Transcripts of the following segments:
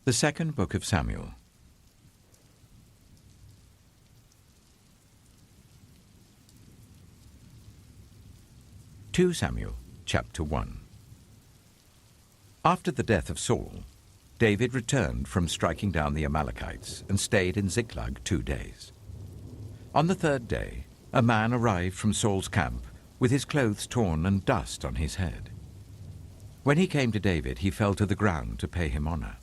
The second book of Samuel. Samuel, chapter 1. After the death of Saul, David returned from striking down the Amalekites and stayed in Ziklag 2 days. On the 3rd day, a man arrived from Saul's camp with his clothes torn and dust on his head. When he came to David, he fell to the ground to pay him honor.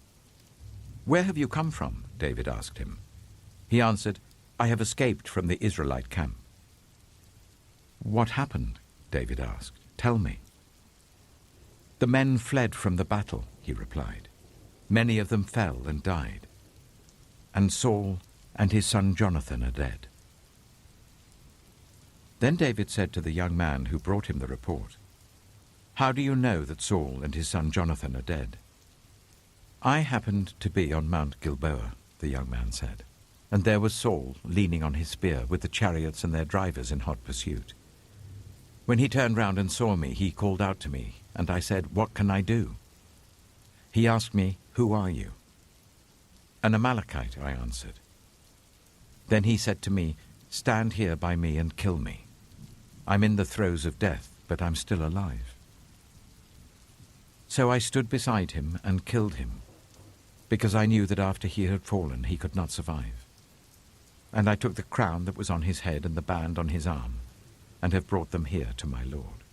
"Where have you come from?" David asked him. He answered, "I have escaped from the Israelite camp." "What happened?" David asked. "Tell me." "The men fled from the battle," he replied. "Many of them fell and died. And Saul and his son Jonathan are dead." Then David said to the young man who brought him the report, "How do you know that Saul and his son Jonathan are dead?" "I happened to be on Mount Gilboa," the young man said, "and there was Saul leaning on his spear with the chariots and their drivers in hot pursuit. When he turned round and saw me, he called out to me, and I said, 'What can I do?' He asked me, 'Who are you?' 'An Amalekite,' I answered. Then he said to me, 'Stand here by me and kill me. I'm in the throes of death, but I'm still alive.' So I stood beside him and killed him, because I knew that after he had fallen he could not survive. And I took the crown that was on his head and the band on his arm, and have brought them here to my lord."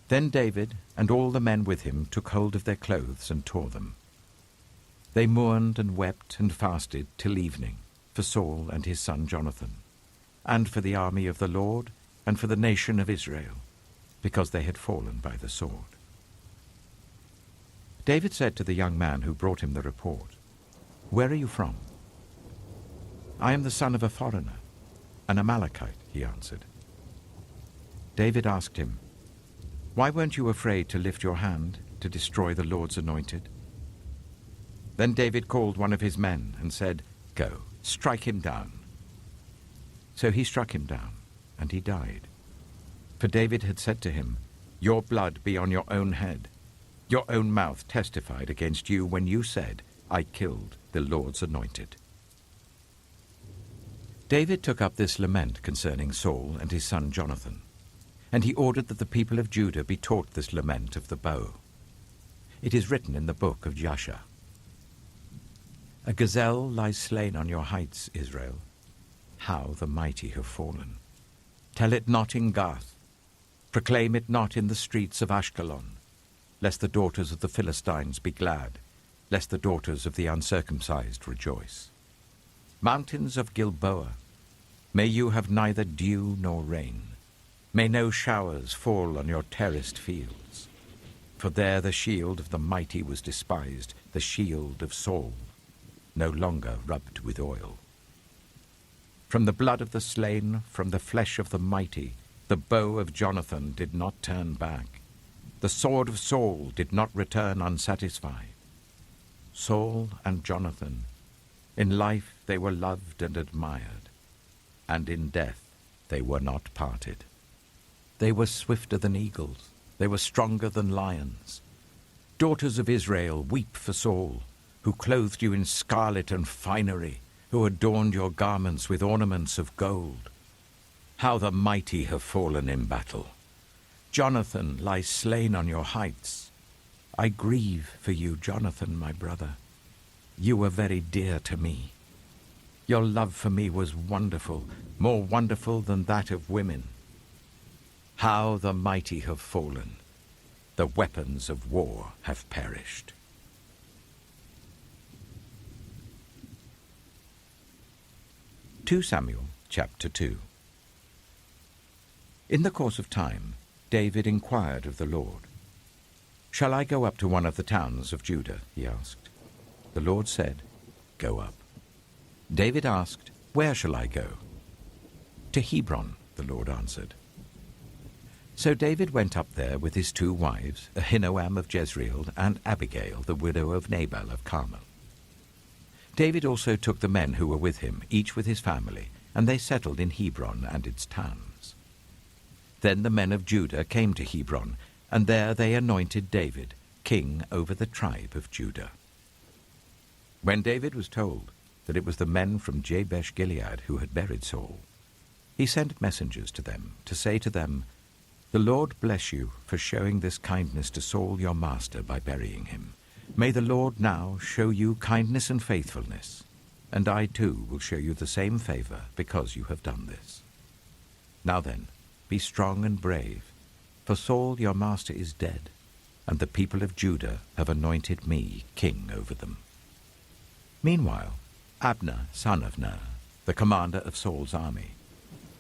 Then David and all the men with him took hold of their clothes and tore them. They mourned and wept and fasted till evening for Saul and his son Jonathan, and for the army of the Lord and for the nation of Israel, because they had fallen by the sword. David said to the young man who brought him the report, "Where are you from?" "I am the son of a foreigner, an Amalekite," he answered. David asked him, "Why weren't you afraid to lift your hand to destroy the Lord's anointed?" Then David called one of his men and said, "Go, strike him down." So he struck him down, and he died. For David had said to him, "Your blood be on your own head. Your own mouth testified against you when you said, 'I killed the Lord's anointed.'" David took up this lament concerning Saul and his son Jonathan, and he ordered that the people of Judah be taught this lament of the bow. It is written in the book of Jasher. "A gazelle lies slain on your heights, Israel. How the mighty have fallen. Tell it not in Gath. Proclaim it not in the streets of Ashkelon, lest the daughters of the Philistines be glad, lest the daughters of the uncircumcised rejoice. Mountains of Gilboa, may you have neither dew nor rain. May no showers fall on your terraced fields. For there the shield of the mighty was despised, the shield of Saul, no longer rubbed with oil. From the blood of the slain, from the flesh of the mighty, the bow of Jonathan did not turn back. The sword of Saul did not return unsatisfied. Saul and Jonathan, in life they were loved and admired, and in death they were not parted. They were swifter than eagles, they were stronger than lions. Daughters of Israel, weep for Saul, who clothed you in scarlet and finery, who adorned your garments with ornaments of gold. How the mighty have fallen in battle. Jonathan lies slain on your heights. I grieve for you, Jonathan, my brother. You were very dear to me. Your love for me was wonderful, more wonderful than that of women. How the mighty have fallen. The weapons of war have perished." Samuel chapter 2. In the course of time, David inquired of the Lord. "Shall I go up to one of the towns of Judah?" he asked. The Lord said, "Go up." David asked, "Where shall I go?" "To Hebron," the Lord answered. So David went up there with his 2 wives, Ahinoam of Jezreel and Abigail, the widow of Nabal of Carmel. David also took the men who were with him, each with his family, and they settled in Hebron and its towns. Then the men of Judah came to Hebron, and there they anointed David, king over the tribe of Judah. When David was told that it was the men from Jabesh-Gilead who had buried Saul, he sent messengers to them to say to them, "The Lord bless you for showing this kindness to Saul your master by burying him. May the Lord now show you kindness and faithfulness, and I too will show you the same favor because you have done this. Now then, be strong and brave, for Saul your master is dead, and the people of Judah have anointed me king over them." Meanwhile, Abner, son of Ner, the commander of Saul's army,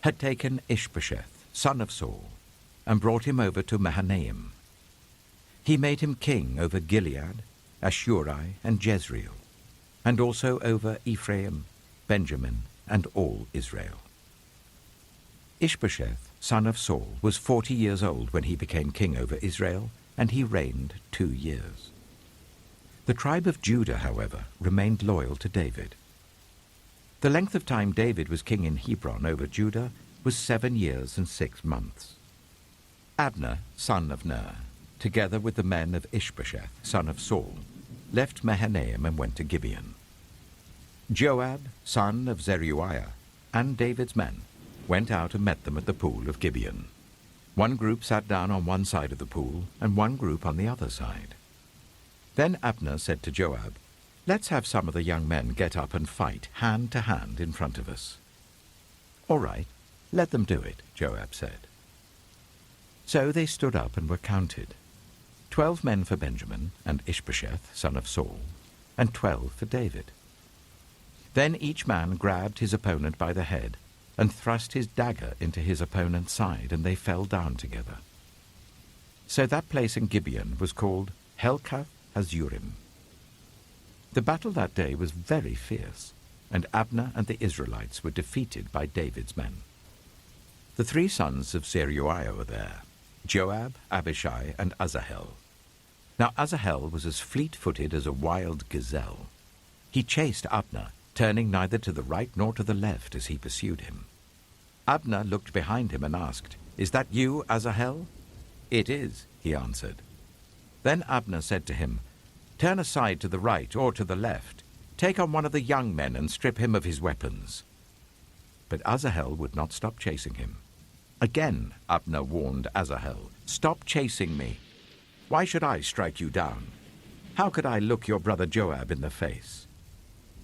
had taken Ish-bosheth, son of Saul, and brought him over to Mahanaim. He made him king over Gilead, Ashuri, and Jezreel, and also over Ephraim, Benjamin, and all Israel. Ish-bosheth, son of Saul, was 40 years old when he became king over Israel, and he reigned 2 years. The tribe of Judah, however, remained loyal to David. The length of time David was king in Hebron over Judah was 7 years and 6 months. Abner, son of Ner, together with the men of Ish-bosheth, son of Saul, left Mahanaim and went to Gibeon. Joab, son of Zeruiah, and David's men went out and met them at the pool of Gibeon. One group sat down on one side of the pool, and one group on the other side. Then Abner said to Joab, "Let's have some of the young men get up and fight hand to hand in front of us." "All right, let them do it," Joab said. So they stood up and were counted, 12 men for Benjamin and Ish-bosheth, son of Saul, and 12 for David. Then each man grabbed his opponent by the head and thrust his dagger into his opponent's side, and they fell down together. So that place in Gibeon was called Helkath Hazurim. The battle that day was very fierce, and Abner and the Israelites were defeated by David's men. The 3 sons of Zeruiah were there, Joab, Abishai, and Asahel. Now Asahel was as fleet-footed as a wild gazelle. He chased Abner, turning neither to the right nor to the left as he pursued him. Abner looked behind him and asked, "Is that you, Asahel?" "It is," he answered. Then Abner said to him, "Turn aside to the right or to the left. Take on one of the young men and strip him of his weapons." But Asahel would not stop chasing him. Again Abner warned Asahel, "Stop chasing me. Why should I strike you down? How could I look your brother Joab in the face?"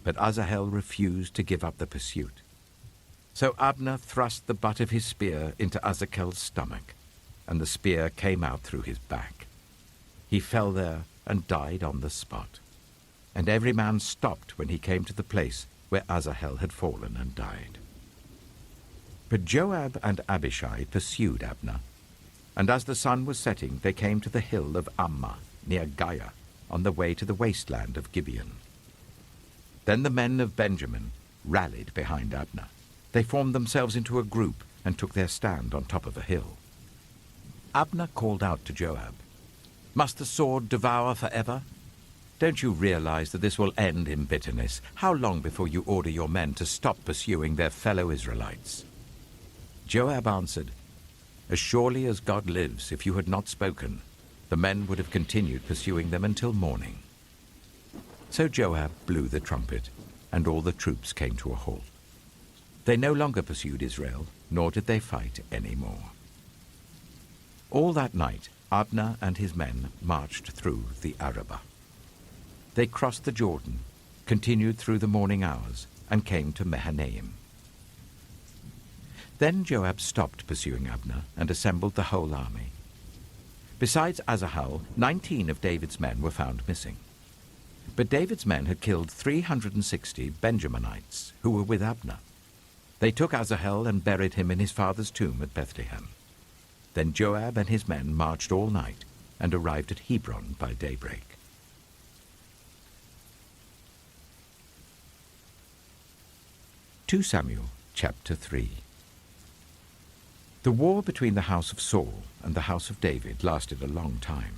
But Asahel refused to give up the pursuit. So Abner thrust the butt of his spear into Asahel's stomach, and the spear came out through his back. He fell there and died on the spot, and every man stopped when he came to the place where Asahel had fallen and died. But Joab and Abishai pursued Abner, and as the sun was setting, they came to the hill of Ammah, near Giah, on the way to the wasteland of Gibeon. Then the men of Benjamin rallied behind Abner. They formed themselves into a group and took their stand on top of a hill. Abner called out to Joab, "Must the sword devour forever? Don't you realize that this will end in bitterness? How long before you order your men to stop pursuing their fellow Israelites?" Joab answered, "As surely as God lives, if you had not spoken, the men would have continued pursuing them until morning." So Joab blew the trumpet, and all the troops came to a halt. They no longer pursued Israel, nor did they fight any more. All that night, Abner and his men marched through the Arabah. They crossed the Jordan, continued through the morning hours, and came to Mahanaim. Then Joab stopped pursuing Abner and assembled the whole army. Besides Asahel, 19 of David's men were found missing. But David's men had killed 360 Benjaminites who were with Abner. They took Asahel and buried him in his father's tomb at Bethlehem. Then Joab and his men marched all night and arrived at Hebron by daybreak. 2 Samuel chapter 3. The war between the house of Saul and the house of David lasted a long time.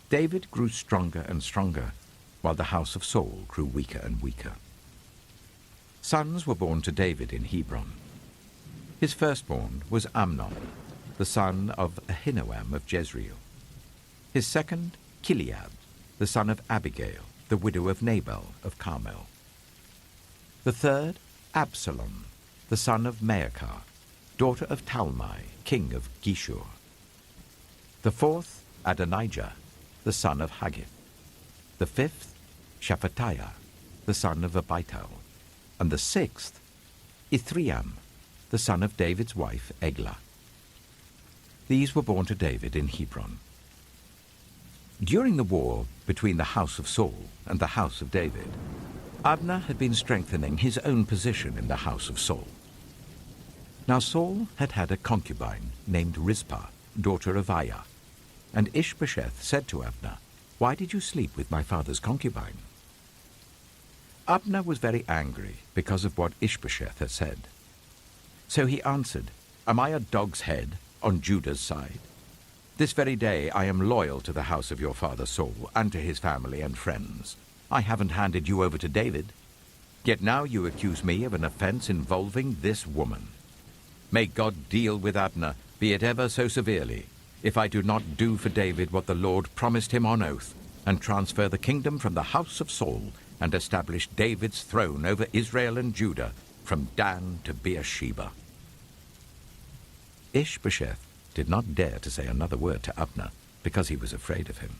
David grew stronger and stronger, while the house of Saul grew weaker and weaker. Sons were born to David in Hebron. His firstborn was Amnon, the son of Ahinoam of Jezreel. His second, Chileab, the son of Abigail, the widow of Nabal of Carmel. The third, Absalom, the son of Maacah, daughter of Talmai, king of Geshur. The fourth, Adonijah, the son of Haggith. The fifth, Shephatiah, the son of Abital. And the sixth, Ithream, the son of David's wife Eglah. These were born to David in Hebron. During the war between the house of Saul and the house of David, Abner had been strengthening his own position in the house of Saul. Now Saul had had a concubine named Rizpah, daughter of Aiah, and Ish-bosheth said to Abner, "Why did you sleep with my father's concubine?" Abner was very angry because of what Ish-bosheth had said. So he answered, "Am I a dog's head on Judah's side? This very day I am loyal to the house of your father Saul and to his family and friends. I haven't handed you over to David. Yet now you accuse me of an offense involving this woman. May God deal with Abner, be it ever so severely, if I do not do for David what the Lord promised him on oath, and transfer the kingdom from the house of Saul, and establish David's throne over Israel and Judah, from Dan to Beersheba." Ish-bosheth did not dare to say another word to Abner, because he was afraid of him.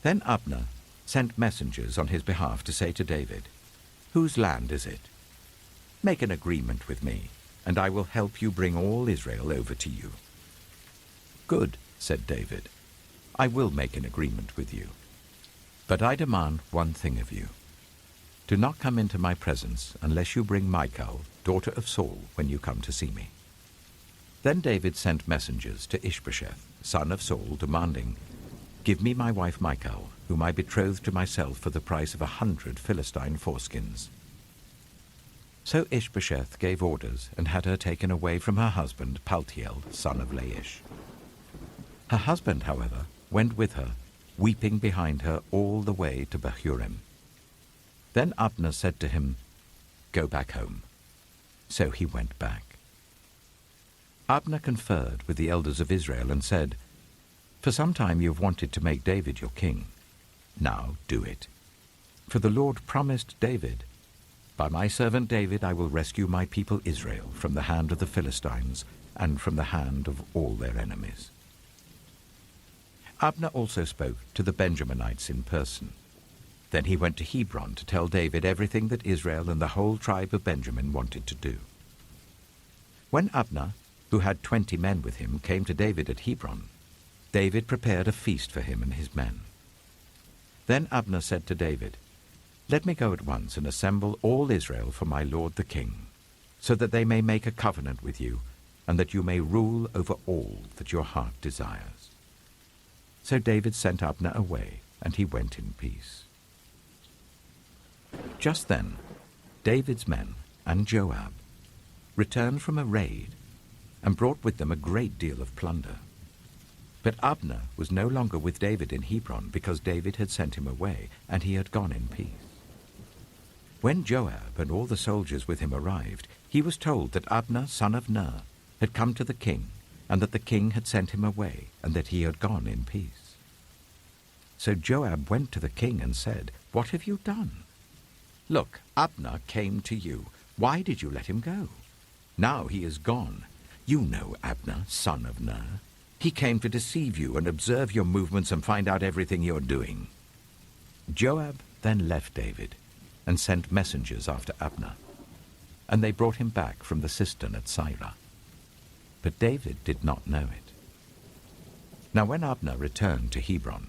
Then Abner sent messengers on his behalf to say to David, "Whose land is it? Make an agreement with me, and I will help you bring all Israel over to you." "Good," said David, "I will make an agreement with you. But I demand one thing of you. Do not come into my presence unless you bring Michal, daughter of Saul, when you come to see me." Then David sent messengers to Ish-bosheth, son of Saul, demanding, "Give me my wife Michal, whom I betrothed to myself for the price of 100 Philistine foreskins." So Ish-bosheth gave orders and had her taken away from her husband Paltiel, son of Laish. Her husband, however, went with her, weeping behind her all the way to Bahurim. Then Abner said to him, "Go back home." So he went back. Abner conferred with the elders of Israel and said, "For some time you have wanted to make David your king. Now do it. For the Lord promised David, 'By my servant David I will rescue my people Israel from the hand of the Philistines and from the hand of all their enemies.'" Abner also spoke to the Benjaminites in person. Then he went to Hebron to tell David everything that Israel and the whole tribe of Benjamin wanted to do. When Abner, who had 20 men with him, came to David at Hebron, David prepared a feast for him and his men. Then Abner said to David, "Let me go at once and assemble all Israel for my lord the king, so that they may make a covenant with you, and that you may rule over all that your heart desires." So David sent Abner away, and he went in peace. Just then, David's men and Joab returned from a raid and brought with them a great deal of plunder. But Abner was no longer with David in Hebron, because David had sent him away, and he had gone in peace. When Joab and all the soldiers with him arrived, he was told that Abner, son of Ner, had come to the king, and that the king had sent him away, and that he had gone in peace. So Joab went to the king and said, "What have you done? Look, Abner came to you. Why did you let him go? Now he is gone. You know Abner, son of Ner. He came to deceive you and observe your movements and find out everything you're doing." Joab then left David and sent messengers after Abner, and they brought him back from the cistern at Sirah. But David did not know it. Now when Abner returned to Hebron,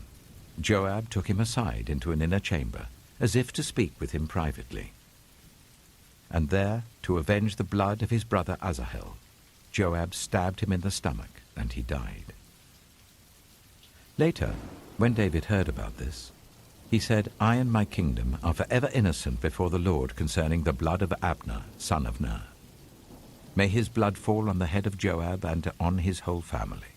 Joab took him aside into an inner chamber, as if to speak with him privately. And there, to avenge the blood of his brother Asahel, Joab stabbed him in the stomach, and he died. Later, when David heard about this, he said, "I and my kingdom are forever innocent before the Lord concerning the blood of Abner, son of Ner. May his blood fall on the head of Joab and on his whole family.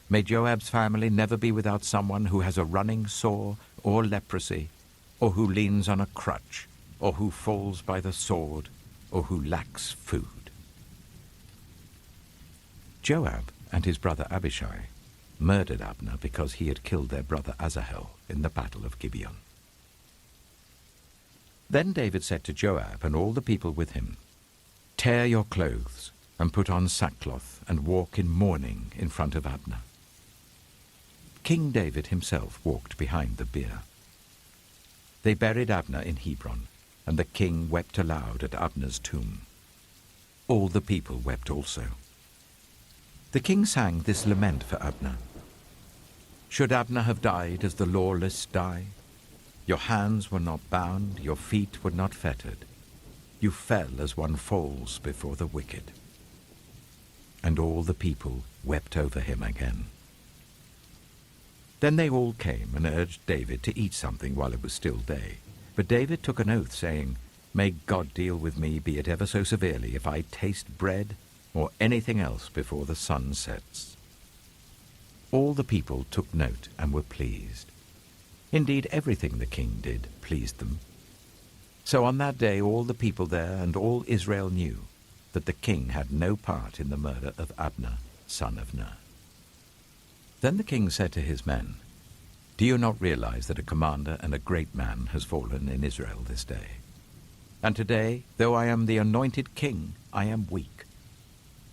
May Joab's family never be without someone who has a running sore or leprosy, or who leans on a crutch, or who falls by the sword, or who lacks food." Joab and his brother Abishai murdered Abner because he had killed their brother Asahel in the battle of Gibeon. Then David said to Joab and all the people with him, "Tear your clothes and put on sackcloth and walk in mourning in front of Abner." King David himself walked behind the bier. They buried Abner in Hebron, and the king wept aloud at Abner's tomb. All the people wept also. The king sang this lament for Abner. "Should Abner have died as the lawless die? Your hands were not bound, your feet were not fettered. You fell as one falls before the wicked." And all the people wept over him again. Then they all came and urged David to eat something while it was still day. But David took an oath, saying, "May God deal with me, be it ever so severely, if I taste bread or anything else before the sun sets." All the people took note and were pleased. Indeed, everything the king did pleased them. So on that day all the people there and all Israel knew that the king had no part in the murder of Abner, son of Ner. Then the king said to his men, "Do you not realize that a commander and a great man has fallen in Israel this day? And today, though I am the anointed king, I am weak.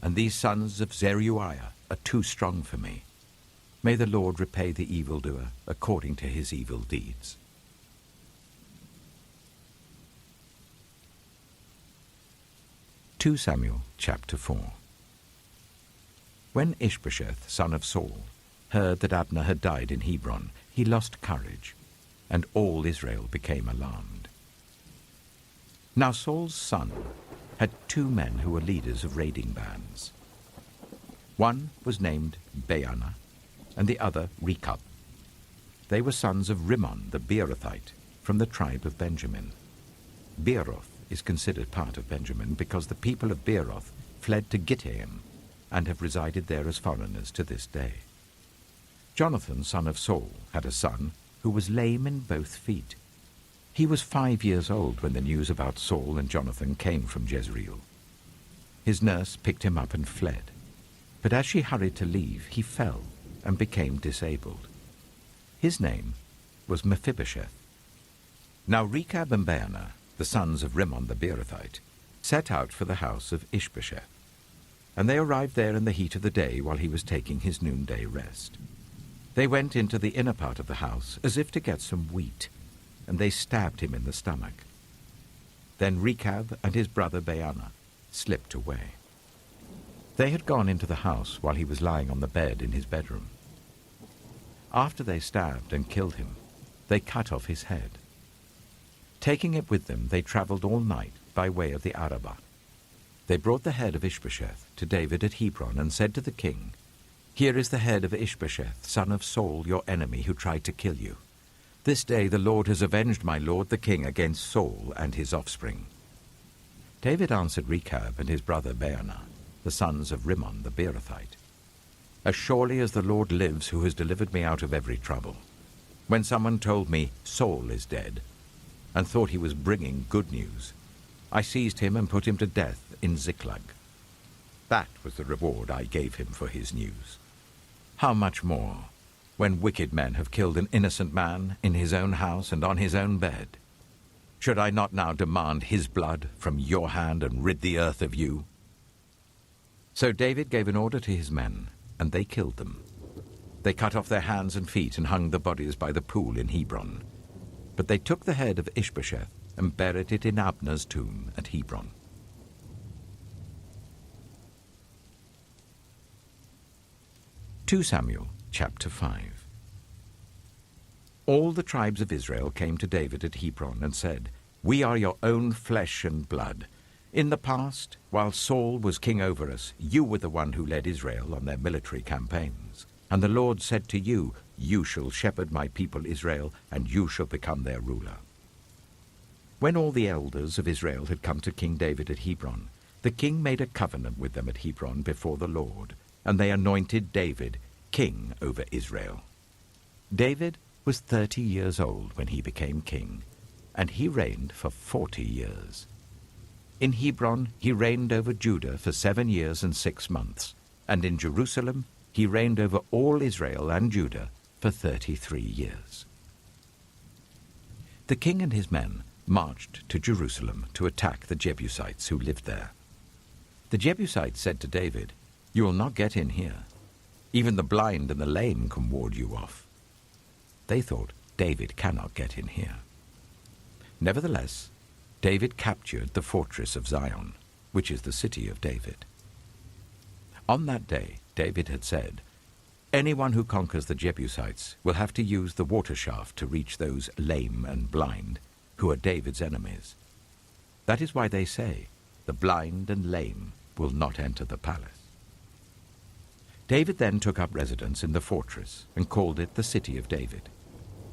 And these sons of Zeruiah are too strong for me. May the Lord repay the evildoer according to his evil deeds." 2 Samuel chapter 4. When Ish-bosheth, son of Saul, heard that Abner had died in Hebron, he lost courage, and all Israel became alarmed. Now Saul's son had 2 men who were leaders of raiding bands. One was named Baanah, and the other Rechab. They were sons of Rimmon the Beerothite, from the tribe of Benjamin. Beeroth is considered part of Benjamin because the people of Beeroth fled to Gittaim and have resided there as foreigners to this day. Jonathan, son of Saul, had a son who was lame in both feet. He was 5 years old when the news about Saul and Jonathan came from Jezreel. His nurse picked him up and fled, but as she hurried to leave, he fell and became disabled. His name was Mephibosheth. Now Rechab and Baanah, the sons of Rimmon the Beerothite, set out for the house of Ish-bosheth, and they arrived there in the heat of the day while he was taking his noonday rest. They went into the inner part of the house as if to get some wheat, and they stabbed him in the stomach. Then Rechab and his brother Baanah slipped away. They had gone into the house while he was lying on the bed in his bedroom. After they stabbed and killed him, they cut off his head. Taking it with them, they traveled all night by way of the Arabah. They brought the head of Ish-bosheth to David at Hebron and said to the king, "Here is the head of Ish-bosheth, son of Saul, your enemy, who tried to kill you. This day the Lord has avenged my lord the king against Saul and his offspring." David answered Rechab and his brother Baanah, the sons of Rimmon the Beerothite, "As surely as the Lord lives, who has delivered me out of every trouble, when someone told me Saul is dead, and thought he was bringing good news, I seized him and put him to death in Ziklag. That was the reward I gave him for his news. How much more, when wicked men have killed an innocent man in his own house and on his own bed? Should I not now demand his blood from your hand and rid the earth of you?" So David gave an order to his men, and they killed them. They cut off their hands and feet and hung the bodies by the pool in Hebron. But they took the head of Ish-bosheth and buried it in Abner's tomb at Hebron. 2 Samuel chapter 5. All the tribes of Israel came to David at Hebron and said, "We are your own flesh and blood. In the past, while Saul was king over us, you were the one who led Israel on their military campaigns. And the Lord said to you, 'You shall shepherd my people Israel, and you shall become their ruler.'" When all the elders of Israel had come to King David at Hebron, the king made a covenant with them at Hebron before the Lord, and they anointed David king over Israel. David was 30 years old when he became king, and he reigned for 40 years. In Hebron he reigned over Judah for 7 years and 6 months, and in Jerusalem he reigned over all Israel and Judah for 33 years. The king and his men marched to Jerusalem to attack the Jebusites who lived there. The Jebusites said to David, "You will not get in here. Even the blind and the lame can ward you off." They thought, "David cannot get in here." Nevertheless, David captured the fortress of Zion, which is the city of David. On that day, David had said, "Anyone who conquers the Jebusites will have to use the water shaft to reach those lame and blind, who are David's enemies. That is why they say, 'The blind and lame will not enter the palace.'" David then took up residence in the fortress and called it the City of David.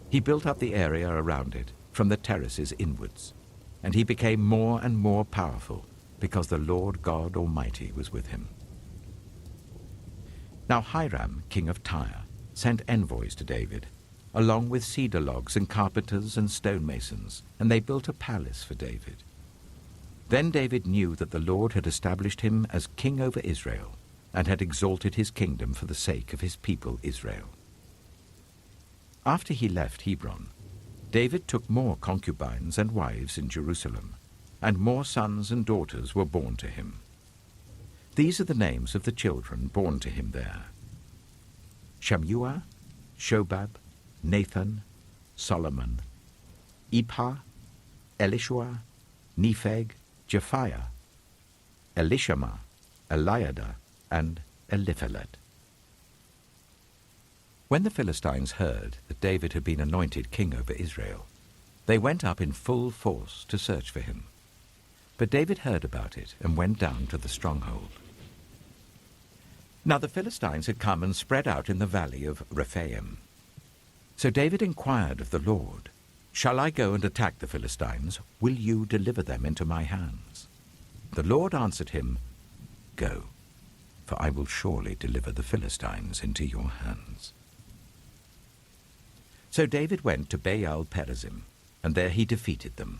He built up the area around it from the terraces inwards, and he became more and more powerful because the Lord God Almighty was with him. Now Hiram, king of Tyre, sent envoys to David, along with cedar logs and carpenters and stonemasons, and they built a palace for David. Then David knew that the Lord had established him as king over Israel, and had exalted his kingdom for the sake of his people Israel. After he left Hebron, David took more concubines and wives in Jerusalem, and more sons and daughters were born to him. These are the names of the children born to him there: Shammua, Shobab, Nathan, Solomon, Ibhar, Elishua, Nepheg, Japhiah, Elishama, Eliada, and Eliphelet. When the Philistines heard that David had been anointed king over Israel, they went up in full force to search for him. But David heard about it and went down to the stronghold. Now the Philistines had come and spread out in the valley of Rephaim. So David inquired of the Lord, "Shall I go and attack the Philistines? Will you deliver them into my hands?" The Lord answered him, "Go, for I will surely deliver the Philistines into your hands." So David went to Baal-perazim, and there he defeated them.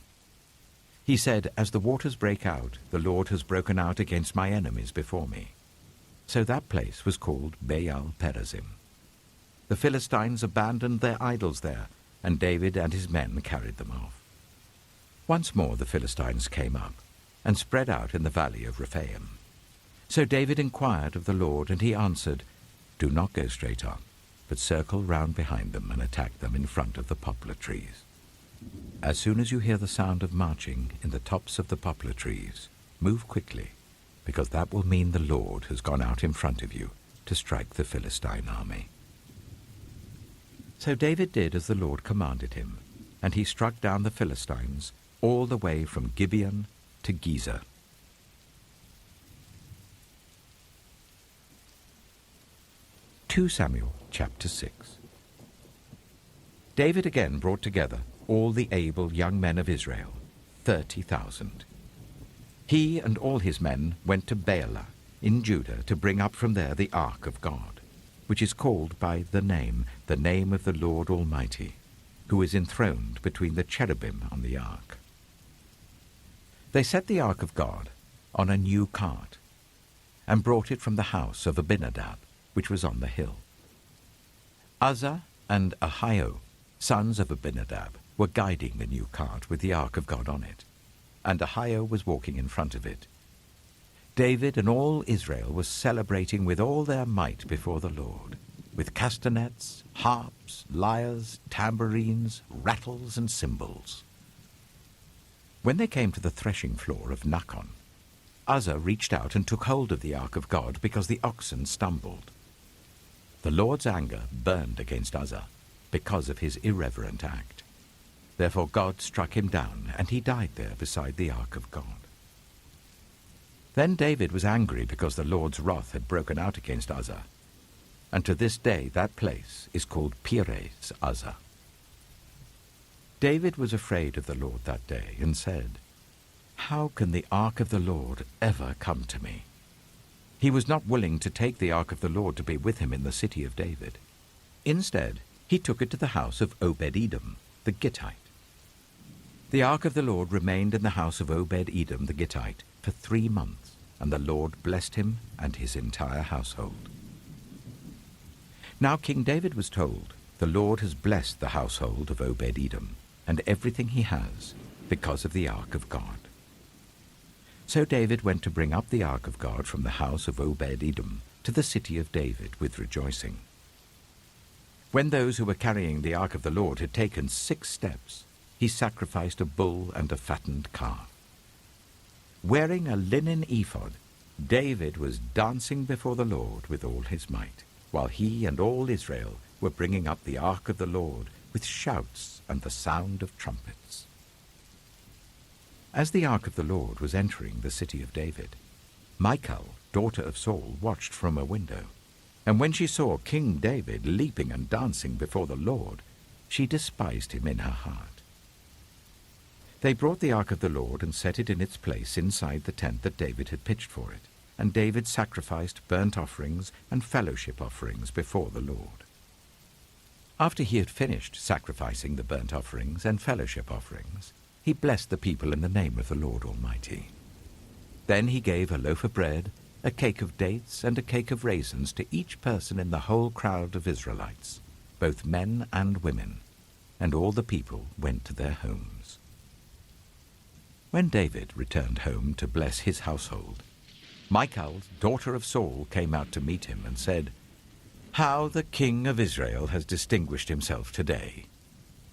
He said, "As the waters break out, the Lord has broken out against my enemies before me." So that place was called Baal-perazim. The Philistines abandoned their idols there, and David and his men carried them off. Once more the Philistines came up, and spread out in the valley of Rephaim. So David inquired of the Lord, and he answered, "Do not go straight on, but circle round behind them and attack them in front of the poplar trees. As soon as you hear the sound of marching in the tops of the poplar trees, move quickly, because that will mean the Lord has gone out in front of you to strike the Philistine army." So David did as the Lord commanded him, and he struck down the Philistines all the way from Gibeon to Gezer. 2 Samuel chapter 6. David again brought together all the able young men of Israel, 30,000. He and all his men went to Baalah in Judah to bring up from there the ark of God, which is called by the name of the Lord Almighty, who is enthroned between the cherubim on the ark. They set the ark of God on a new cart, and brought it from the house of Abinadab, which was on the hill. Uzzah and Ahio, sons of Abinadab, were guiding the new cart with the ark of God on it, and Ahio was walking in front of it. David and all Israel was celebrating with all their might before the Lord, with castanets, harps, lyres, tambourines, rattles, and cymbals. When they came to the threshing floor of Nakon, Uzzah reached out and took hold of the ark of God because the oxen stumbled. The Lord's anger burned against Uzzah because of his irreverent act. Therefore God struck him down, and he died there beside the ark of God. Then David was angry because the Lord's wrath had broken out against Uzzah, and to this day that place is called Perez Uzzah. David was afraid of the Lord that day and said, "How can the ark of the Lord ever come to me?" He was not willing to take the ark of the Lord to be with him in the city of David. Instead, he took it to the house of Obed-Edom, the Gittite. The ark of the Lord remained in the house of Obed-Edom the Gittite for 3 months, and the Lord blessed him and his entire household. Now King David was told, "The Lord has blessed the household of Obed-Edom and everything he has because of the ark of God." So David went to bring up the ark of God from the house of Obed-Edom to the city of David with rejoicing. When those who were carrying the ark of the Lord had taken 6 steps, he sacrificed a bull and a fattened calf. Wearing a linen ephod, David was dancing before the Lord with all his might, while he and all Israel were bringing up the ark of the Lord with shouts and the sound of trumpets. As the ark of the Lord was entering the city of David, Michal, daughter of Saul, watched from a window, and when she saw King David leaping and dancing before the Lord, she despised him in her heart. They brought the ark of the Lord and set it in its place inside the tent that David had pitched for it, and David sacrificed burnt offerings and fellowship offerings before the Lord. After he had finished sacrificing the burnt offerings and fellowship offerings, he blessed the people in the name of the Lord Almighty. Then he gave a loaf of bread, a cake of dates, and a cake of raisins to each person in the whole crowd of Israelites, both men and women, and all the people went to their homes. When David returned home to bless his household, Michal, daughter of Saul, came out to meet him and said, "How the king of Israel has distinguished himself today,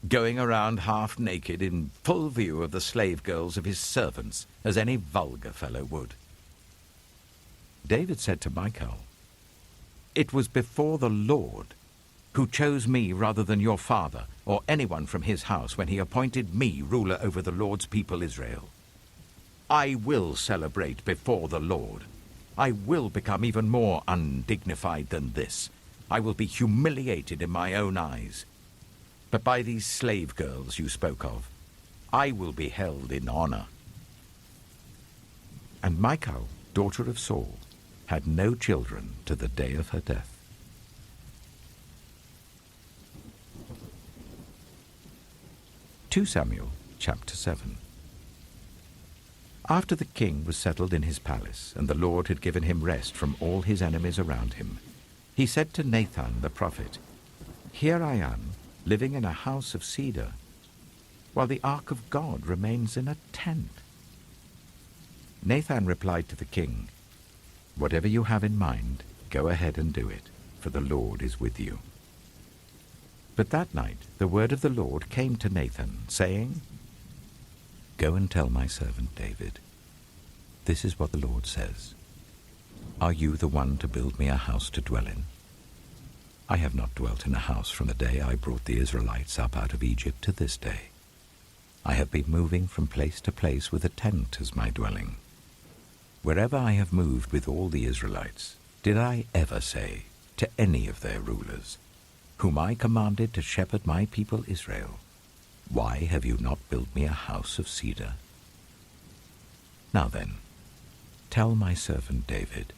going around half naked in full view of the slave girls of his servants, as any vulgar fellow would." David said to Michal, "It was before the Lord, who chose me rather than your father or anyone from his house when he appointed me ruler over the Lord's people Israel. I will celebrate before the Lord. I will become even more undignified than this. I will be humiliated in my own eyes. But by these slave girls you spoke of, I will be held in honor." And Michal, daughter of Saul, had no children to the day of her death. 2 Samuel chapter 7. After the king was settled in his palace, and the Lord had given him rest from all his enemies around him, he said to Nathan the prophet, "Here I am, living in a house of cedar, while the ark of God remains in a tent." Nathan replied to the king, "Whatever you have in mind, go ahead and do it, for the Lord is with you." But that night the word of the Lord came to Nathan, saying, "Go and tell my servant David, this is what the Lord says. Are you the one to build me a house to dwell in? I have not dwelt in a house from the day I brought the Israelites up out of Egypt to this day. I have been moving from place to place with a tent as my dwelling. Wherever I have moved with all the Israelites, did I ever say to any of their rulers, whom I commanded to shepherd my people Israel, 'Why have you not built me a house of cedar?' Now then, tell my servant David,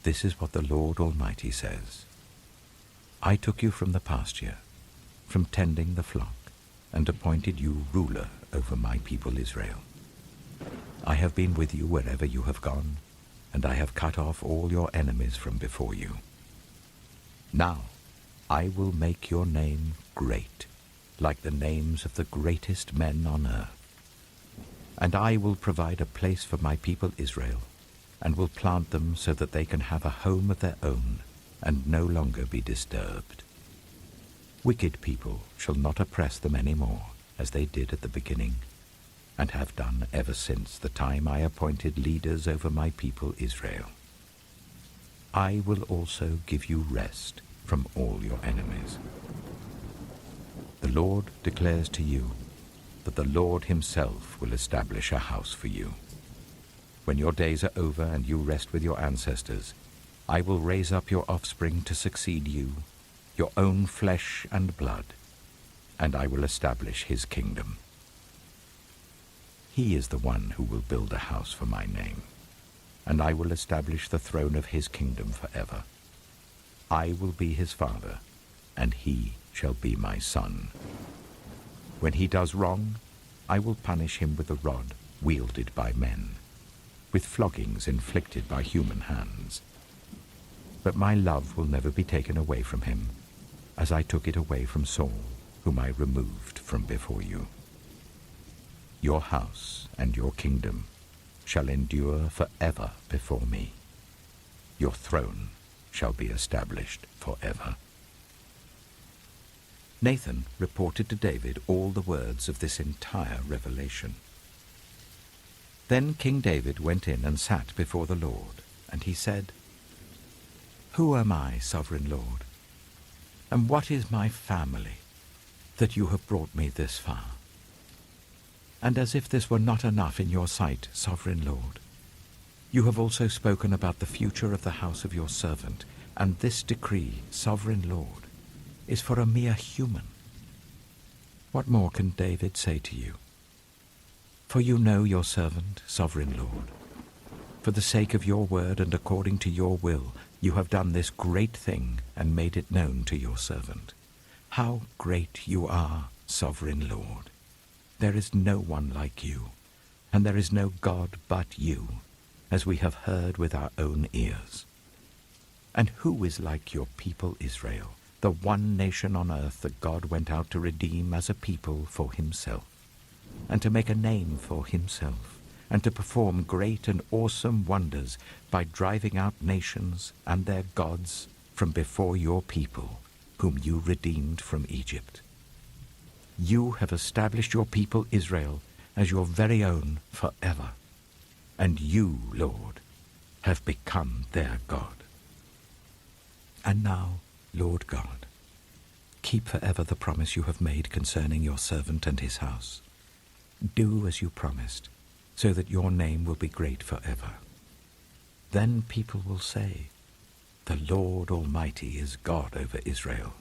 this is what the Lord Almighty says. I took you from the pasture, from tending the flock, and appointed you ruler over my people Israel. I have been with you wherever you have gone, and I have cut off all your enemies from before you. Now I will make your name great, like the names of the greatest men on earth. And I will provide a place for my people Israel, and will plant them so that they can have a home of their own, and no longer be disturbed. Wicked people shall not oppress them any more, as they did at the beginning, and have done ever since the time I appointed leaders over my people Israel. I will also give you rest from all your enemies. The Lord declares to you that the Lord himself will establish a house for you. When your days are over and you rest with your ancestors, I will raise up your offspring to succeed you, your own flesh and blood, and I will establish his kingdom. He is the one who will build a house for my name, and I will establish the throne of his kingdom forever. I will be his father, and he shall be my son. When he does wrong, I will punish him with a rod wielded by men, with floggings inflicted by human hands. But my love will never be taken away from him, as I took it away from Saul, whom I removed from before you. Your house and your kingdom shall endure forever before me. Your throne shall be established forever." Nathan reported to David all the words of this entire revelation. Then King David went in and sat before the Lord, and he said, "Who am I, sovereign Lord? And what is my family, that you have brought me this far? And as if this were not enough in your sight, sovereign Lord, you have also spoken about the future of the house of your servant, and this decree, sovereign Lord, is for a mere human. What more can David say to you? For you know your servant, sovereign Lord. For the sake of your word and according to your will, you have done this great thing and made it known to your servant. How great you are, sovereign Lord! There is no one like you, and there is no God but you, as we have heard with our own ears. And who is like your people Israel, the one nation on earth that God went out to redeem as a people for himself, and to make a name for himself, and to perform great and awesome wonders by driving out nations and their gods from before your people, whom you redeemed from Egypt? You have established your people Israel as your very own forever, and you, Lord, have become their God. And now, Lord God, keep forever the promise you have made concerning your servant and his house. Do as you promised, so that your name will be great forever. Then people will say, "The Lord Almighty is God over Israel,"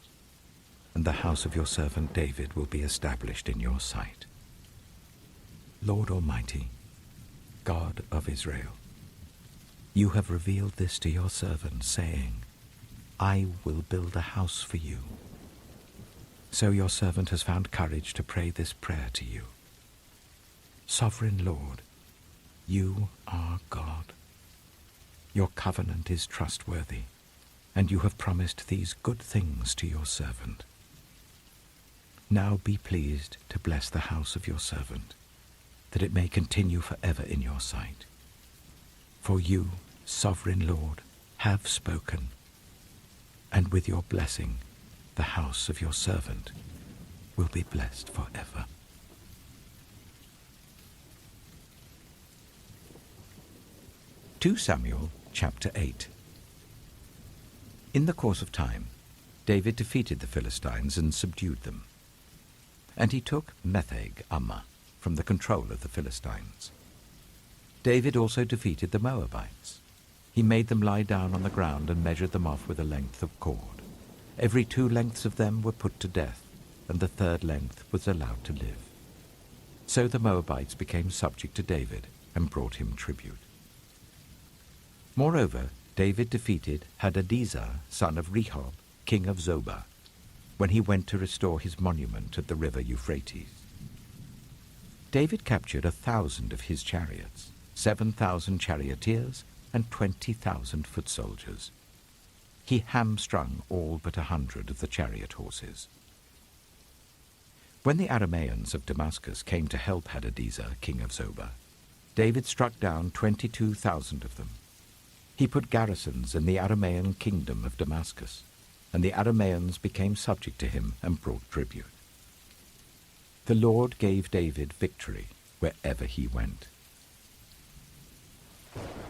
and the house of your servant David will be established in your sight. Lord Almighty, God of Israel, you have revealed this to your servant, saying, "I will build a house for you." So your servant has found courage to pray this prayer to you. Sovereign Lord, you are God. Your covenant is trustworthy, and you have promised these good things to your servant. Now be pleased to bless the house of your servant, that it may continue forever in your sight. For you, sovereign Lord, have spoken, and with your blessing the house of your servant will be blessed forever. 2 Samuel chapter 8. In the course of time, David defeated the Philistines and subdued them. And he took Metheg-Ammah from the control of the Philistines. David also defeated the Moabites. He made them lie down on the ground and measured them off with a length of cord. Every 2 lengths of them were put to death, and the 3rd length was allowed to live. So the Moabites became subject to David and brought him tribute. Moreover, David defeated Hadadezer, son of Rehob, king of Zobah, when he went to restore his monument at the river Euphrates. David captured 1,000 of his chariots, 7,000 charioteers, and 20,000 foot soldiers. He hamstrung all but 100 of the chariot horses. When the Arameans of Damascus came to help Hadadezer, king of Zobah, David struck down 22,000 of them. He put garrisons in the Aramean kingdom of Damascus, and the Arameans became subject to him and brought tribute. The Lord gave David victory wherever he went.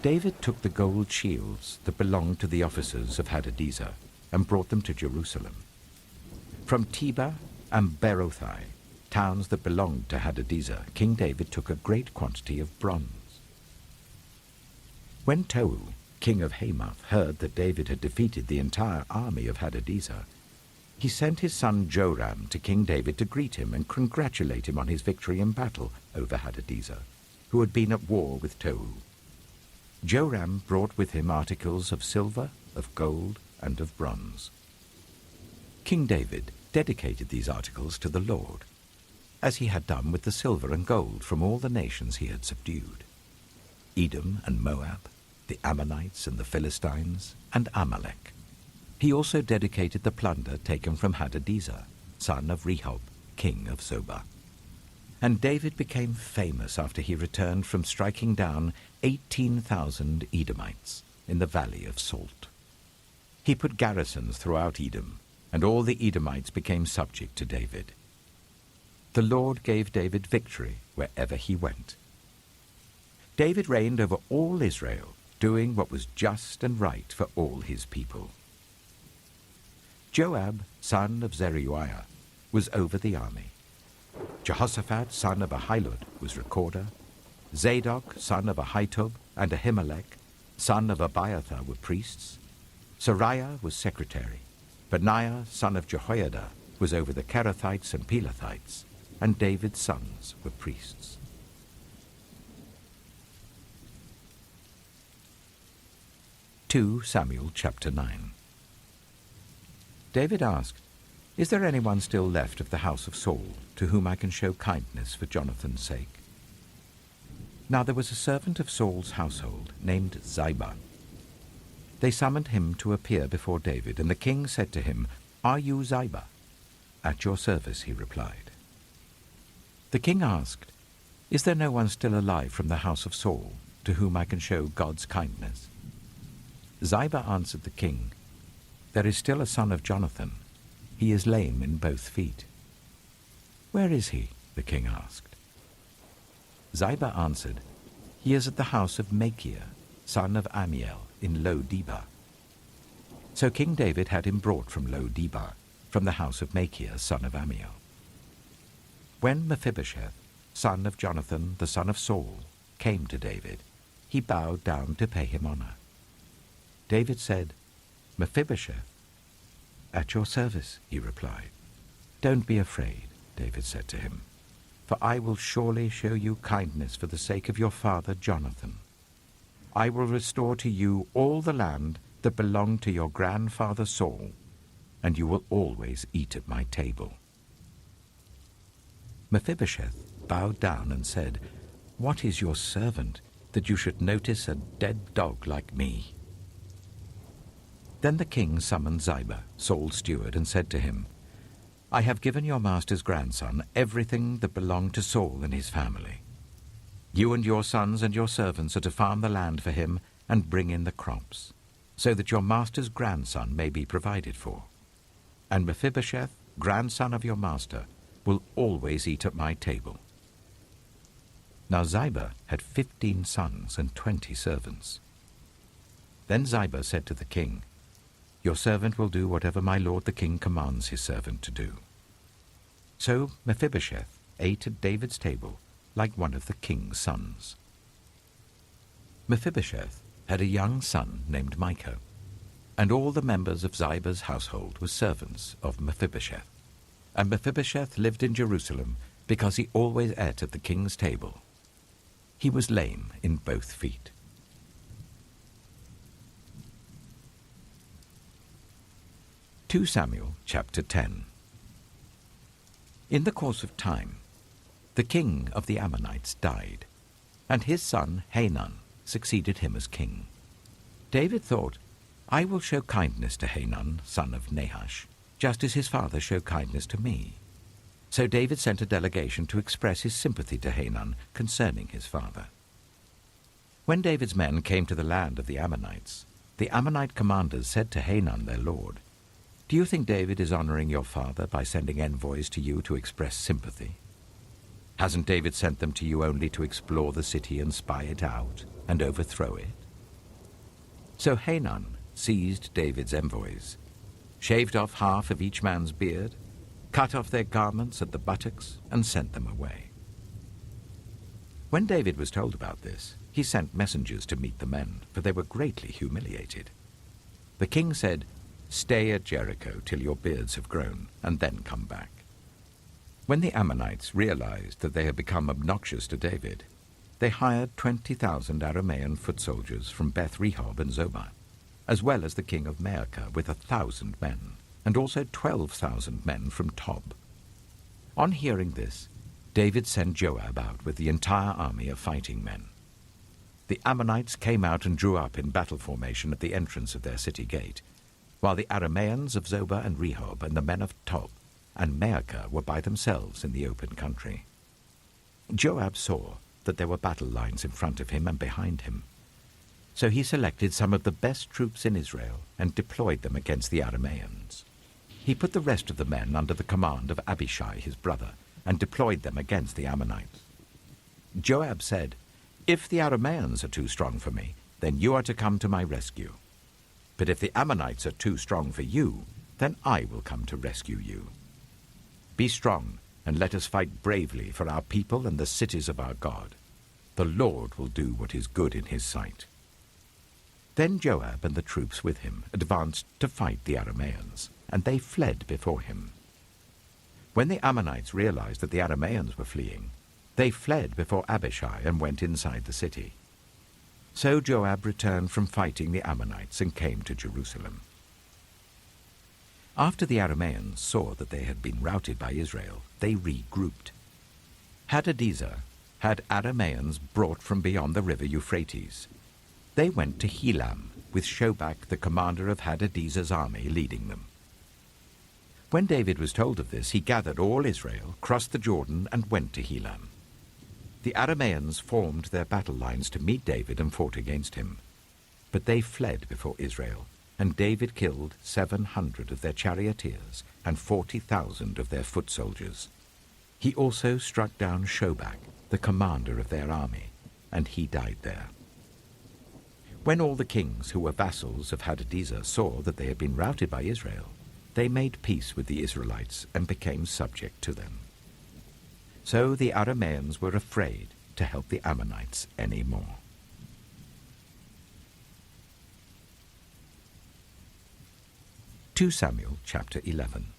David took the gold shields that belonged to the officers of Hadadezer and brought them to Jerusalem. From Tebah and Berothai, towns that belonged to Hadadezer, King David took a great quantity of bronze. When Tou, king of Hamath, heard that David had defeated the entire army of Hadadezer, he sent his son Joram to King David to greet him and congratulate him on his victory in battle over Hadadezer, who had been at war with Tou. Joram brought with him articles of silver, of gold, and of bronze. King David dedicated these articles to the Lord, as he had done with the silver and gold from all the nations he had subdued: Edom and Moab, the Ammonites and the Philistines, and Amalek. He also dedicated the plunder taken from Hadadezer, son of Rehob, king of Zobah. And David became famous after he returned from striking down 18,000 Edomites in the valley of Salt. He put garrisons throughout Edom, and all the Edomites became subject to David. The Lord gave David victory wherever he went. David reigned over all Israel, doing what was just and right for all his people. Joab, son of Zeruiah, was over the army. Jehoshaphat, son of Ahilud, was recorder. Zadok, son of Ahitub, and Ahimelech, son of Abiathar, were priests. Sariah was secretary. Benaiah, son of Jehoiada, was over the Kerethites and Pelethites, and David's sons were priests. Samuel chapter 9. David asked, "Is there anyone still left of the house of Saul to whom I can show kindness for Jonathan's sake?" Now there was a servant of Saul's household named Ziba. They summoned him to appear before David, and the king said to him, "Are you Ziba?" "At your service," he replied. The king asked, "Is there no one still alive from the house of Saul to whom I can show God's kindness?" Ziba answered the king, "There is still a son of Jonathan. He is lame in both feet." "Where is he?" the king asked. Ziba answered, "He is at the house of Machir, son of Ammiel, in Lo-debar." So King David had him brought from Lo-debar, from the house of Machir, son of Ammiel. When Mephibosheth, son of Jonathan, the son of Saul, came to David, he bowed down to pay him honor. David said, "Mephibosheth." "At your service," he replied. "Don't be afraid," David said to him, "for I will surely show you kindness for the sake of your father Jonathan. I will restore to you all the land that belonged to your grandfather Saul, and you will always eat at my table." Mephibosheth bowed down and said, "What is your servant, that you should notice a dead dog like me?" Then the king summoned Ziba, Saul's steward, and said to him, "I have given your master's grandson everything that belonged to Saul and his family. You and your sons and your servants are to farm the land for him and bring in the crops, so that your master's grandson may be provided for. And Mephibosheth, grandson of your master, will always eat at my table." Now Ziba had 15 sons and 20 servants. Then Ziba said to the king, "Your servant will do whatever my lord the king commands his servant to do." So Mephibosheth ate at David's table like one of the king's sons. Mephibosheth had a young son named Micah, and all the members of Ziba's household were servants of Mephibosheth. And Mephibosheth lived in Jerusalem because he always ate at the king's table. He was lame in both feet. Samuel chapter 10. In the course of time, the king of the Ammonites died, and his son Hanun succeeded him as king. David thought, "I will show kindness to Hanun, son of Nahash, just as his father showed kindness to me." So David sent a delegation to express his sympathy to Hanun concerning his father. When David's men came to the land of the Ammonites, the Ammonite commanders said to Hanun their lord, "Do you think David is honoring your father by sending envoys to you to express sympathy? Hasn't David sent them to you only to explore the city and spy it out and overthrow it?" So Hanun seized David's envoys, shaved off half of each man's beard, cut off their garments at the buttocks, and sent them away. When David was told about this, he sent messengers to meet the men, for they were greatly humiliated. The king said, "Stay at Jericho till your beards have grown, and then come back." When the Ammonites realized that they had become obnoxious to David, they hired 20,000 Aramean foot soldiers from Beth Rehob and Zobah, as well as the king of Maacah with 1,000 men, and also 12,000 men from Tob. On hearing this, David sent Joab out with the entire army of fighting men. The Ammonites came out and drew up in battle formation at the entrance of their city gate, while the Arameans of Zobah and Rehob and the men of Tob and Maacah were by themselves in the open country. Joab saw that there were battle lines in front of him and behind him. So he selected some of the best troops in Israel and deployed them against the Arameans. He put the rest of the men under the command of Abishai his brother and deployed them against the Ammonites. Joab said, "If the Arameans are too strong for me, then you are to come to my rescue. But if the Ammonites are too strong for you, then I will come to rescue you. Be strong, and let us fight bravely for our people and the cities of our God. The Lord will do what is good in his sight." Then Joab and the troops with him advanced to fight the Arameans, and they fled before him. When the Ammonites realized that the Arameans were fleeing, they fled before Abishai and went inside the city. So Joab returned from fighting the Ammonites and came to Jerusalem. After the Arameans saw that they had been routed by Israel, they regrouped. Hadadezer had Arameans brought from beyond the river Euphrates. They went to Helam, with Shobach, the commander of Hadadezer's army, leading them. When David was told of this, he gathered all Israel, crossed the Jordan, and went to Helam. The Arameans formed their battle lines to meet David and fought against him. But they fled before Israel, and David killed 700 of their charioteers and 40,000 of their foot soldiers. He also struck down Shobach, the commander of their army, and he died there. When all the kings who were vassals of Hadadezer saw that they had been routed by Israel, they made peace with the Israelites and became subject to them. So the Arameans were afraid to help the Ammonites any more. Samuel chapter 11.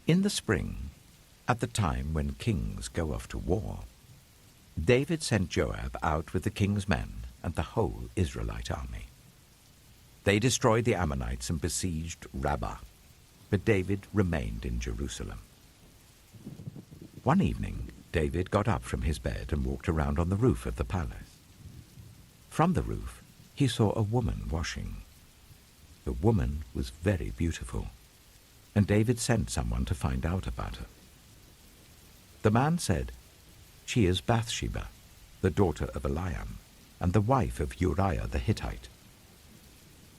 In the spring, at the time when kings go off to war, David sent Joab out with the king's men and the whole Israelite army. They destroyed the Ammonites and besieged Rabbah, but David remained in Jerusalem. One evening, David got up from his bed and walked around on the roof of the palace. From the roof, he saw a woman washing. The woman was very beautiful, and David sent someone to find out about her. The man said, "She is Bathsheba, the daughter of Eliam, and the wife of Uriah the Hittite."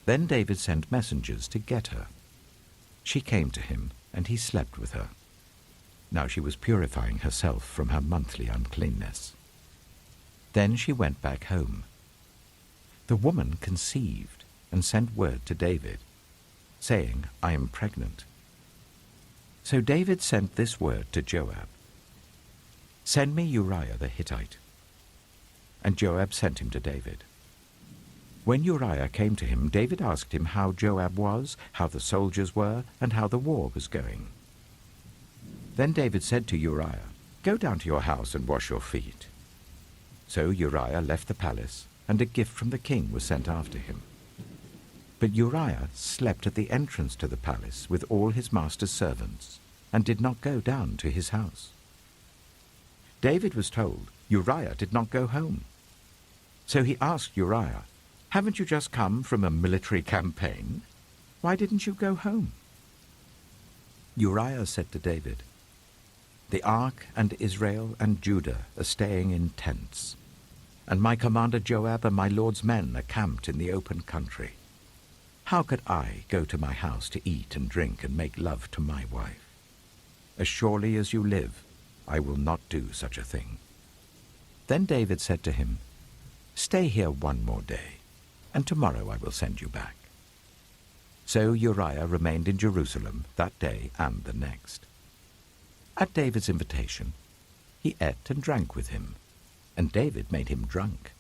Then David sent messengers to get her. She came to him, and he slept with her. Now she was purifying herself from her monthly uncleanness. Then she went back home. The woman conceived and sent word to David, saying, "I am pregnant." So David sent this word to Joab, "Send me Uriah the Hittite." And Joab sent him to David. When Uriah came to him, David asked him how Joab was, how the soldiers were, and how the war was going. Then David said to Uriah, "Go down to your house and wash your feet." So Uriah left the palace, and a gift from the king was sent after him. But Uriah slept at the entrance to the palace with all his master's servants, and did not go down to his house. David was told Uriah did not go home. So he asked Uriah, "Haven't you just come from a military campaign? Why didn't you go home?" Uriah said to David, "The ark and Israel and Judah are staying in tents, and my commander Joab and my lord's men are camped in the open country. How could I go to my house to eat and drink and make love to my wife? As surely as you live, I will not do such a thing." Then David said to him, "Stay here one more day, and tomorrow I will send you back." So Uriah remained in Jerusalem that day and the next. At David's invitation, he ate and drank with him, and David made him drunk.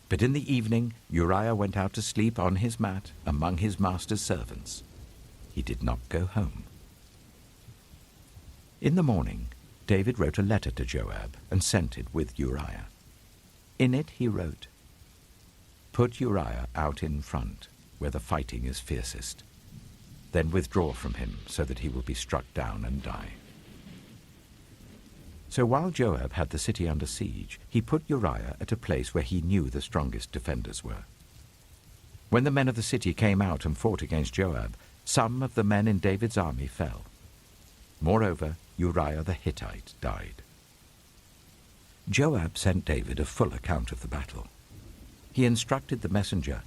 But in the evening Uriah went out to sleep on his mat among his master's servants. He did not go home. In the morning, David wrote a letter to Joab and sent it with Uriah. In it he wrote, "Put Uriah out in front, where the fighting is fiercest. Then withdraw from him, so that he will be struck down and die." So while Joab had the city under siege, he put Uriah at a place where he knew the strongest defenders were. When the men of the city came out and fought against Joab, some of the men in David's army fell. Moreover, Uriah the Hittite died. Joab sent David a full account of the battle. He instructed the messenger,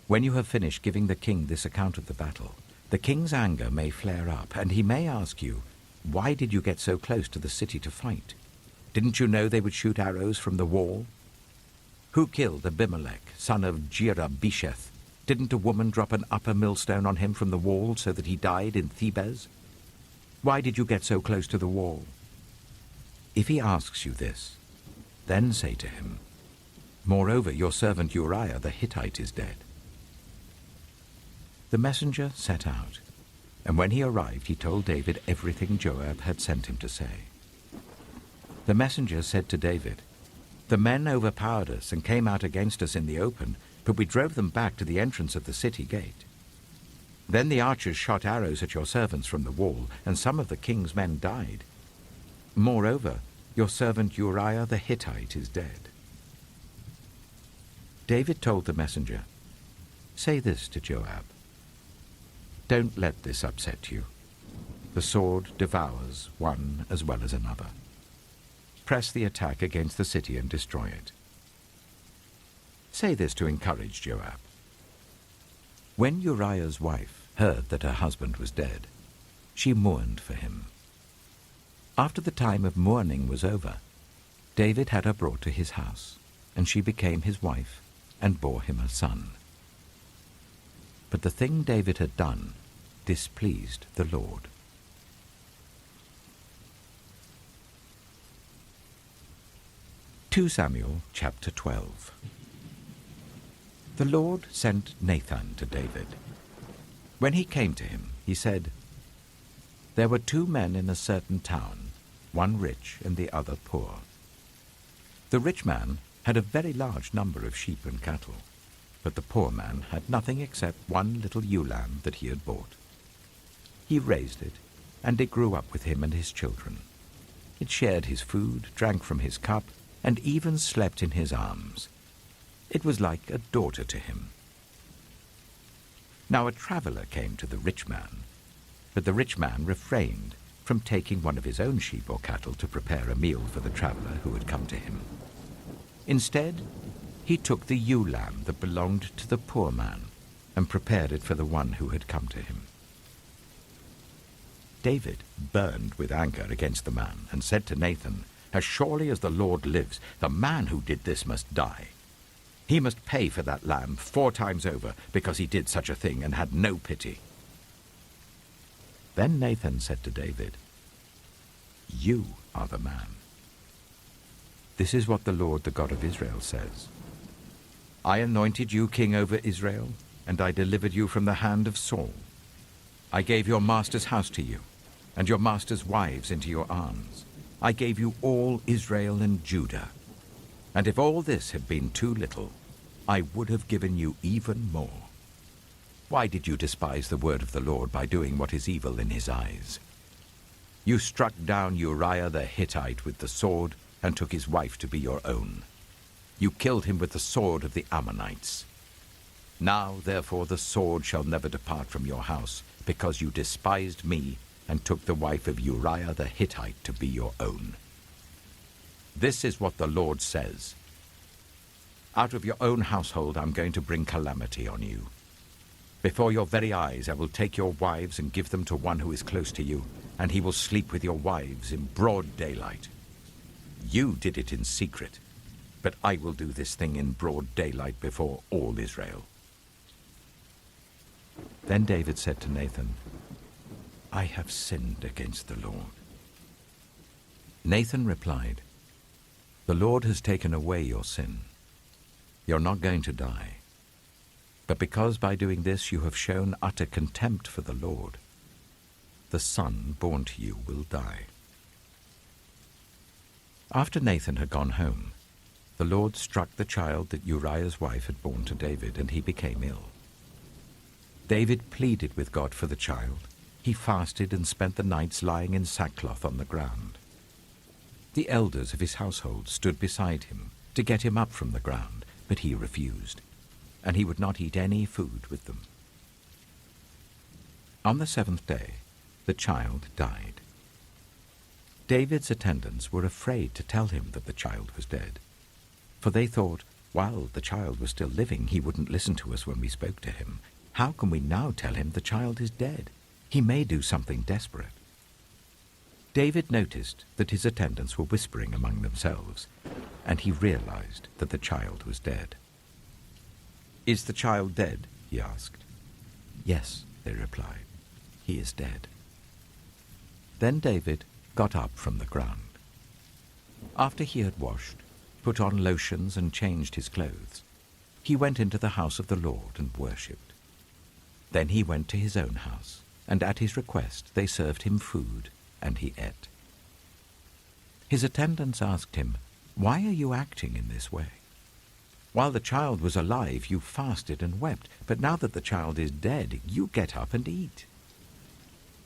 "When you have finished giving the king this account of the battle, the king's anger may flare up, and he may ask you, 'Why did you get so close to the city to fight? Didn't you know they would shoot arrows from the wall? Who killed Abimelech, son of Ish-bosheth? Didn't a woman drop an upper millstone on him from the wall so that he died in Thebez? Why did you get so close to the wall?' If he asks you this, then say to him, 'Moreover, your servant Uriah the Hittite is dead.'" The messenger set out, and when he arrived he told David everything Joab had sent him to say. The messenger said to David, "The men overpowered us and came out against us in the open, but we drove them back to the entrance of the city gate. Then the archers shot arrows at your servants from the wall, and some of the king's men died. Moreover, your servant Uriah the Hittite is dead." David told the messenger, "Say this to Joab. Don't let this upset you. The sword devours one as well as another. Press the attack against the city and destroy it." Say this to encourage Joab. When Uriah's wife heard that her husband was dead, she mourned for him. After the time of mourning was over, David had her brought to his house, and she became his wife and bore him a son. But the thing David had done displeased the Lord. 2 Samuel chapter 12. The Lord sent Nathan to David. When he came to him, he said, "There were 2 men in a certain town, one rich and the other poor. The rich man had a very large number of sheep and cattle, but the poor man had nothing except one little ewe lamb that he had bought. He raised it, and it grew up with him and his children. It shared his food, drank from his cup, and even slept in his arms. It was like a daughter to him. Now a traveler came to the rich man, but the rich man refrained from taking one of his own sheep or cattle to prepare a meal for the traveler who had come to him. Instead, he took the ewe lamb that belonged to the poor man and prepared it for the one who had come to him. David burned with anger against the man and said to Nathan, "As surely as the Lord lives, the man who did this must die. He must pay for that lamb 4 times over because he did such a thing and had no pity." Then Nathan said to David, "You are the man. This is what the Lord, the God of Israel, says. I anointed you king over Israel, and I delivered you from the hand of Saul. I gave your master's house to you, and your master's wives into your arms. I gave you all Israel and Judah. And if all this had been too little, I would have given you even more. Why did you despise the word of the Lord by doing what is evil in his eyes? You struck down Uriah the Hittite with the sword and took his wife to be your own. You killed him with the sword of the Ammonites. Now, therefore, the sword shall never depart from your house, because you despised me and took the wife of Uriah the Hittite to be your own. This is what the Lord says. Out of your own household I'm going to bring calamity on you. Before your very eyes I will take your wives and give them to one who is close to you, and he will sleep with your wives in broad daylight. You did it in secret, but I will do this thing in broad daylight before all Israel." Then David said to Nathan, "I have sinned against the Lord." Nathan replied, "The Lord has taken away your sin. You're not going to die. But because by doing this you have shown utter contempt for the Lord, the son born to you will die." After Nathan had gone home, the Lord struck the child that Uriah's wife had borne to David, and he became ill. David pleaded with God for the child. He fasted and spent the nights lying in sackcloth on the ground. The elders of his household stood beside him to get him up from the ground, but he refused. and he would not eat any food with them. On the 7th day, the child died. David's attendants were afraid to tell him that the child was dead, for they thought, while the child was still living, he wouldn't listen to us when we spoke to him. How can we now tell him the child is dead? He may do something desperate. David noticed that his attendants were whispering among themselves, and he realized that the child was dead. "Is the child dead?" he asked. "Yes," they replied. "He is dead." Then David got up from the ground. After he had washed, put on lotions and changed his clothes, he went into the house of the Lord and worshipped. Then he went to his own house, and at his request they served him food, and he ate. His attendants asked him, "Why are you acting in this way? While the child was alive, you fasted and wept, but now that the child is dead, you get up and eat."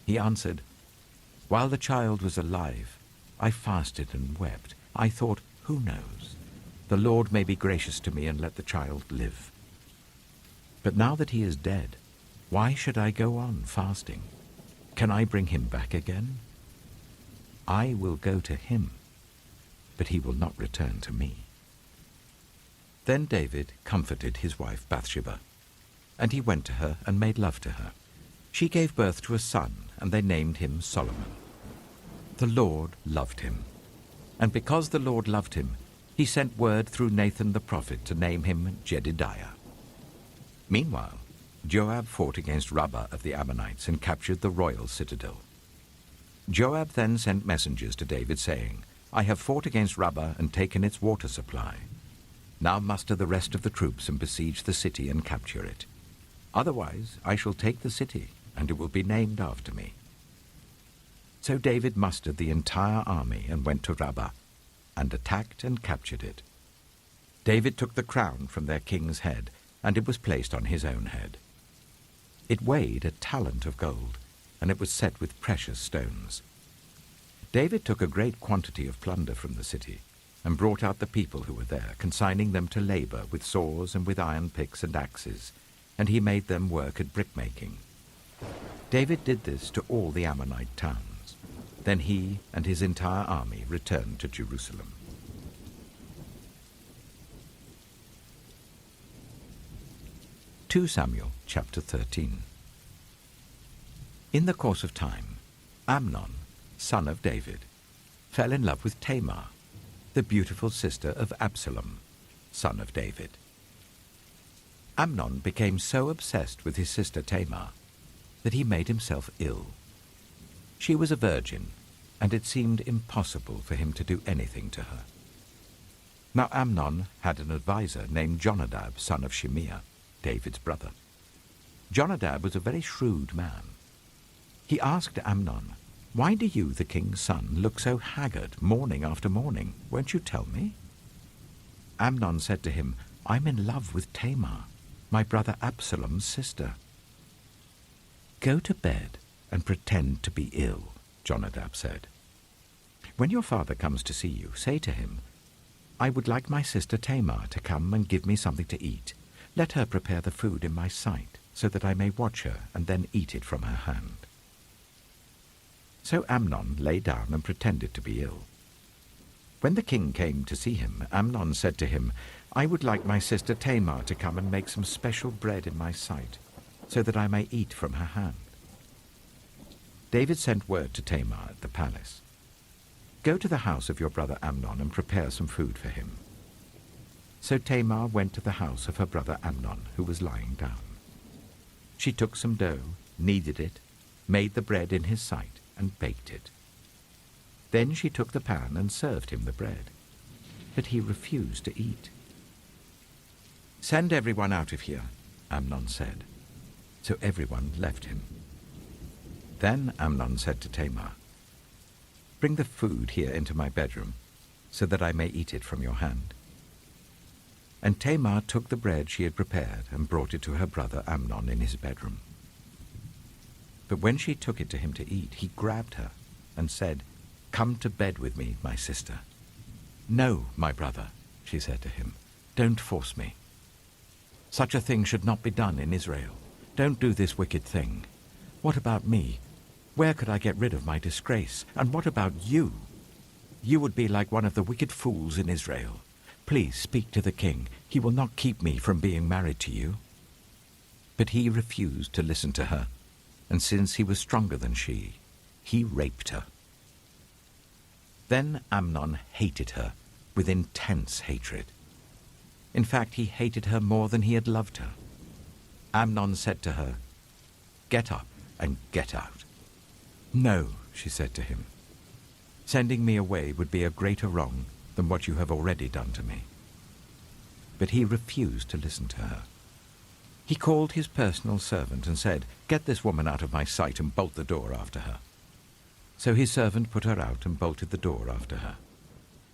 He answered, "While the child was alive, I fasted and wept. I thought, who knows? The Lord may be gracious to me and let the child live. But now that he is dead, why should I go on fasting? Can I bring him back again? I will go to him, but he will not return to me." Then David comforted his wife Bathsheba, and he went to her and made love to her. She gave birth to a son, and they named him Solomon. The Lord loved him, and because the Lord loved him, he sent word through Nathan the prophet to name him Jedidiah. Meanwhile, Joab fought against Rabbah of the Ammonites and captured the royal citadel. Joab then sent messengers to David, saying, "I have fought against Rabbah and taken its water supply. Now muster the rest of the troops and besiege the city and capture it. Otherwise I shall take the city, and it will be named after me." So David mustered the entire army and went to Rabbah, and attacked and captured it. David took the crown from their king's head, and it was placed on his own head. It weighed a talent of gold, and it was set with precious stones. David took a great quantity of plunder from the city, and brought out the people who were there, consigning them to labor with saws and with iron picks and axes, and he made them work at brickmaking. David did this to all the Ammonite towns. Then he and his entire army returned to Jerusalem. Samuel chapter 13. In the course of time, Amnon, son of David, fell in love with Tamar, the beautiful sister of Absalom, son of David. Amnon became so obsessed with his sister Tamar that he made himself ill. She was a virgin, and it seemed impossible for him to do anything to her. Now Amnon had an adviser named Jonadab, son of Shimeah, David's brother. Jonadab was a very shrewd man. He asked Amnon, "Why do you, the king's son, look so haggard morning after morning? Won't you tell me?" Amnon said to him, "I'm in love with Tamar, my brother Absalom's sister." "Go to bed and pretend to be ill," Jonadab said. "When your father comes to see you, say to him, 'I would like my sister Tamar to come and give me something to eat. Let her prepare the food in my sight, so that I may watch her and then eat it from her hand.'" So Amnon lay down and pretended to be ill. When the king came to see him, Amnon said to him, "I would like my sister Tamar to come and make some special bread in my sight, so that I may eat from her hand." David sent word to Tamar at the palace, "Go to the house of your brother Amnon and prepare some food for him." So Tamar went to the house of her brother Amnon, who was lying down. She took some dough, kneaded it, made the bread in his sight, and baked it. Then she took the pan and served him the bread, but he refused to eat. "Send everyone out of here," Amnon said. So everyone left him. Then Amnon said to Tamar, "Bring the food here into my bedroom, so that I may eat it from your hand." And Tamar took the bread she had prepared and brought it to her brother Amnon in his bedroom. But when she took it to him to eat, he grabbed her and said, "Come to bed with me, my sister." "No, my brother," she said to him, "don't force me." Such a thing should not be done in Israel. Don't do this wicked thing. What about me? Where could I get rid of my disgrace? And what about you? You would be like one of the wicked fools in Israel. Please speak to the king. He will not keep me from being married to you." But he refused to listen to her, and since he was stronger than she, he raped her. Then Amnon hated her with intense hatred. In fact, he hated her more than he had loved her. Amnon said to her, "Get up and get out." "No," she said to him. "Sending me away would be a greater wrong than what you have already done to me." But he refused to listen to her. He called his personal servant and said, "Get this woman out of my sight and bolt the door after her." So his servant put her out and bolted the door after her.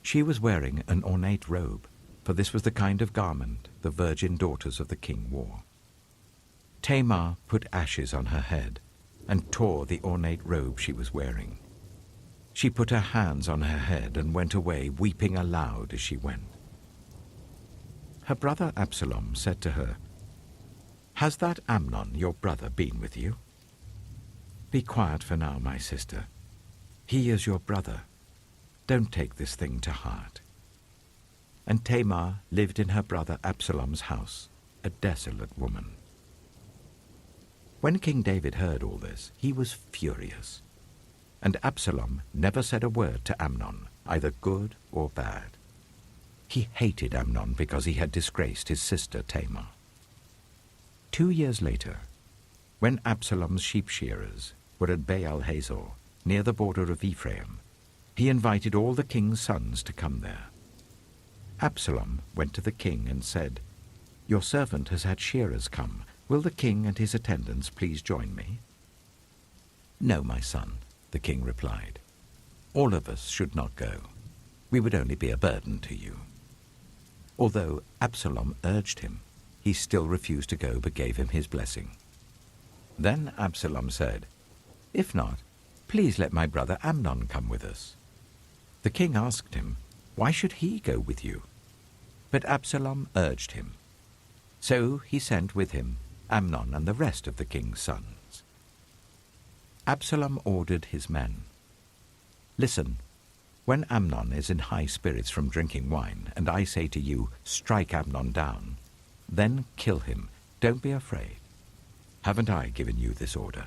She was wearing an ornate robe, for this was the kind of garment the virgin daughters of the king wore. Tamar put ashes on her head and tore the ornate robe she was wearing. She put her hands on her head and went away, weeping aloud as she went. Her brother Absalom said to her, "Has that Amnon, your brother, been with you?" "Be quiet for now, my sister. He is your brother. Don't take this thing to heart." And Tamar lived in her brother Absalom's house, a desolate woman. When King David heard all this, he was furious. And Absalom never said a word to Amnon, either good or bad. He hated Amnon because he had disgraced his sister Tamar. 2 years later, when Absalom's sheep shearers were at Baal-Hazor, near the border of Ephraim, he invited all the king's sons to come there. Absalom went to the king and said, "Your servant has had shearers come. Will the king and his attendants please join me?" "No, my son," the king replied. "All of us should not go. We would only be a burden to you." Although Absalom urged him, he still refused to go but gave him his blessing. Then Absalom said, "If not, please let my brother Amnon come with us." The king asked him, "Why should he go with you?" But Absalom urged him. So he sent with him Amnon and the rest of the king's sons. Absalom ordered his men, "Listen, when Amnon is in high spirits from drinking wine, and I say to you, 'Strike Amnon down,' then kill him. Don't be afraid. Haven't I given you this order?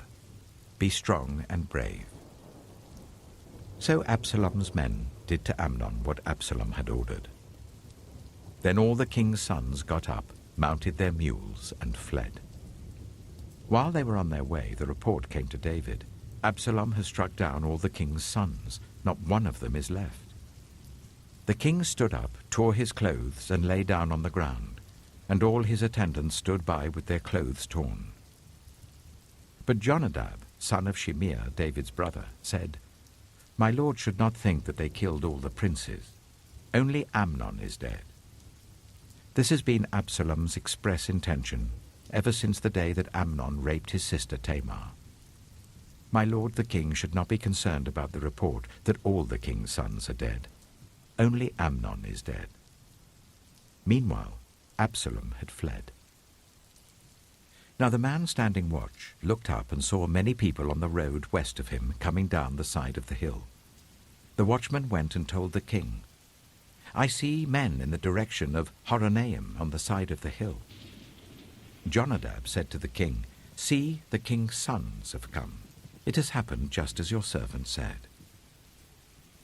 Be strong and brave." So Absalom's men did to Amnon what Absalom had ordered. Then all the king's sons got up, mounted their mules, and fled. While they were on their way, the report came to David, "Absalom has struck down all the king's sons. Not one of them is left." The king stood up, tore his clothes, and lay down on the ground, and all his attendants stood by with their clothes torn. But Jonadab, son of Shimeah, David's brother, said, "My lord should not think that they killed all the princes. Only Amnon is dead." This has been Absalom's express intention ever since the day that Amnon raped his sister Tamar. My lord the king should not be concerned about the report that all the king's sons are dead. Only Amnon is dead. Meanwhile, Absalom had fled. Now the man standing watch looked up and saw many people on the road west of him coming down the side of the hill. The watchman went and told the king, "I see men in the direction of Horonaim on the side of the hill." Jonadab said to the king, "See, the king's sons have come. It has happened just as your servant said."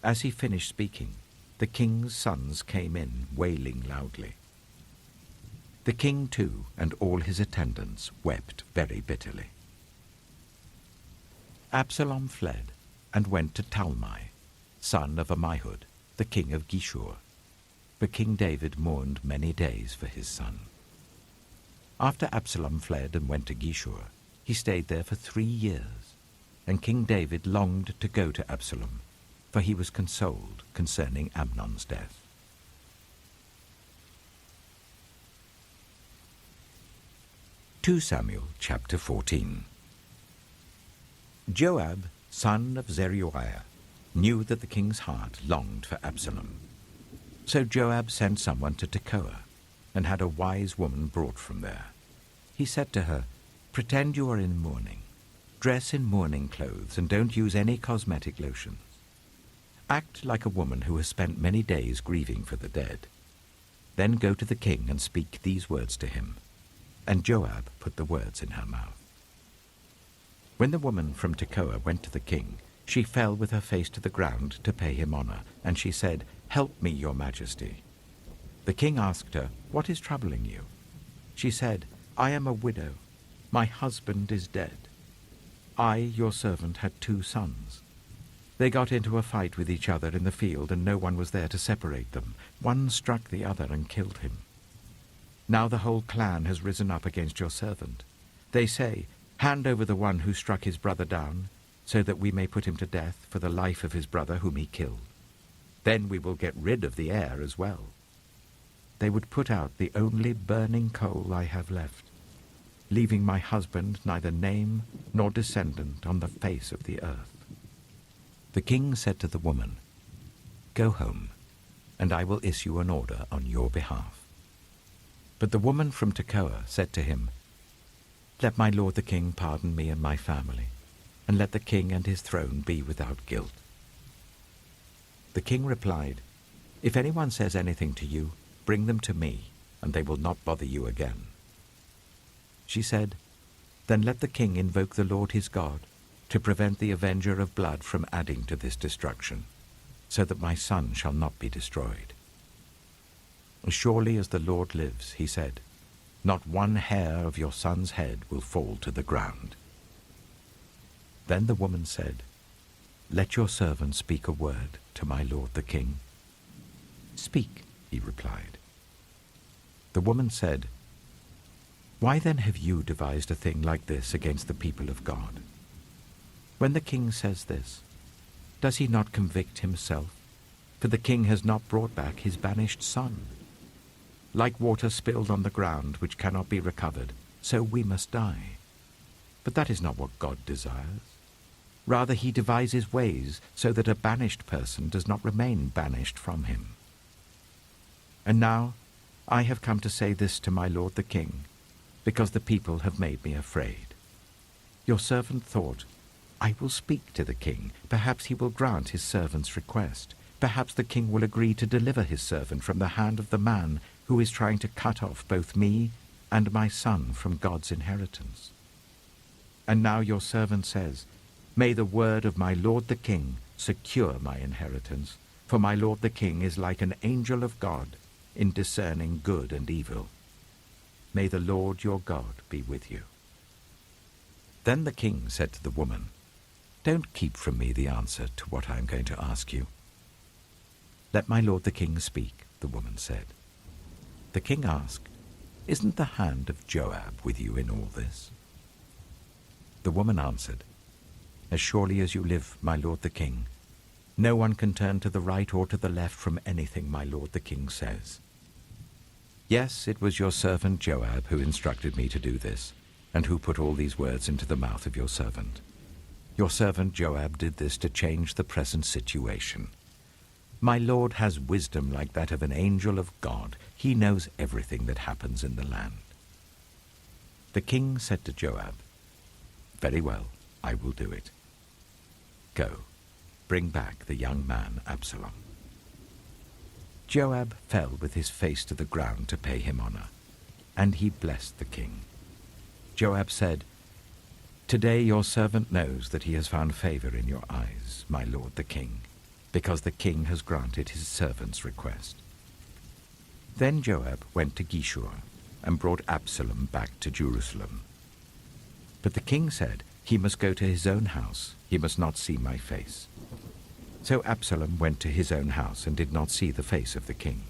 As he finished speaking, the king's sons came in, wailing loudly. The king, too, and all his attendants wept very bitterly. Absalom fled and went to Talmai, son of Ammihud, the king of Geshur. But King David mourned many days for his son. After Absalom fled and went to Geshur, he stayed there for 3 years, and King David longed to go to Absalom, for he was consoled concerning Amnon's death. 2 Samuel chapter 14. Joab, son of Zeruiah, knew that the king's heart longed for Absalom. So Joab sent someone to Tekoa, and had a wise woman brought from there. He said to her, "Pretend you are in mourning. Dress in mourning clothes and don't use any cosmetic lotions. Act like a woman who has spent many days grieving for the dead. Then go to the king and speak these words to him." And Joab put the words in her mouth. When the woman from Tekoa went to the king, she fell with her face to the ground to pay him honor, and she said, "Help me, your majesty." The king asked her, "What is troubling you?" She said, "I am a widow. My husband is dead. I, your servant, had 2 sons. They got into a fight with each other in the field, and no one was there to separate them. One struck the other and killed him. Now the whole clan has risen up against your servant. They say, 'Hand over the one who struck his brother down, so that we may put him to death for the life of his brother whom he killed. Then we will get rid of the heir as well.' They would put out the only burning coal I have left, leaving my husband neither name nor descendant on the face of the earth." The king said to the woman, "Go home, and I will issue an order on your behalf." But the woman from Tekoa said to him, "Let my lord the king pardon me and my family, and let the king and his throne be without guilt." The king replied, "If anyone says anything to you, bring them to me, and they will not bother you again." She said, "Then let the king invoke the Lord his God to prevent the avenger of blood from adding to this destruction, so that my son shall not be destroyed." "As surely as the Lord lives," he said, "not one hair of your son's head will fall to the ground." Then the woman said, "Let your servant speak a word to my lord the king." "Speak," he replied. The woman said, "Why then have you devised a thing like this against the people of God? When the king says this, does he not convict himself? For the king has not brought back his banished son. Like water spilled on the ground, which cannot be recovered, so we must die. But that is not what God desires. Rather, he devises ways so that a banished person does not remain banished from him. And now I have come to say this to my lord the king, because the people have made me afraid. Your servant thought, 'I will speak to the king. Perhaps he will grant his servant's request. Perhaps the king will agree to deliver his servant from the hand of the man who is trying to cut off both me and my son from God's inheritance.' And now your servant says, 'May the word of my lord the king secure my inheritance, for my lord the king is like an angel of God in discerning good and evil. May the Lord your God be with you.' Then the king said to the woman, 'Don't keep from me the answer to what I am going to ask you.' 'Let my lord the king speak,' the woman said. The king asked, 'Isn't the hand of Joab with you in all this?' The woman answered, 'As surely as you live, my lord the king, no one can turn to the right or to the left from anything my lord the king says. Yes, it was your servant Joab who instructed me to do this, and who put all these words into the mouth of your servant. Your servant Joab did this to change the present situation. My lord has wisdom like that of an angel of God. He knows everything that happens in the land.' The king said to Joab, 'Very well, I will do it. Go, bring back the young man Absalom.' Joab fell with his face to the ground to pay him honor, and he blessed the king. Joab said, 'Today your servant knows that he has found favor in your eyes, my lord the king, because the king has granted his servant's request.' Then Joab went to Geshur and brought Absalom back to Jerusalem. But the king said, 'He must go to his own house. He must not see my face.' So Absalom went to his own house and did not see the face of the king.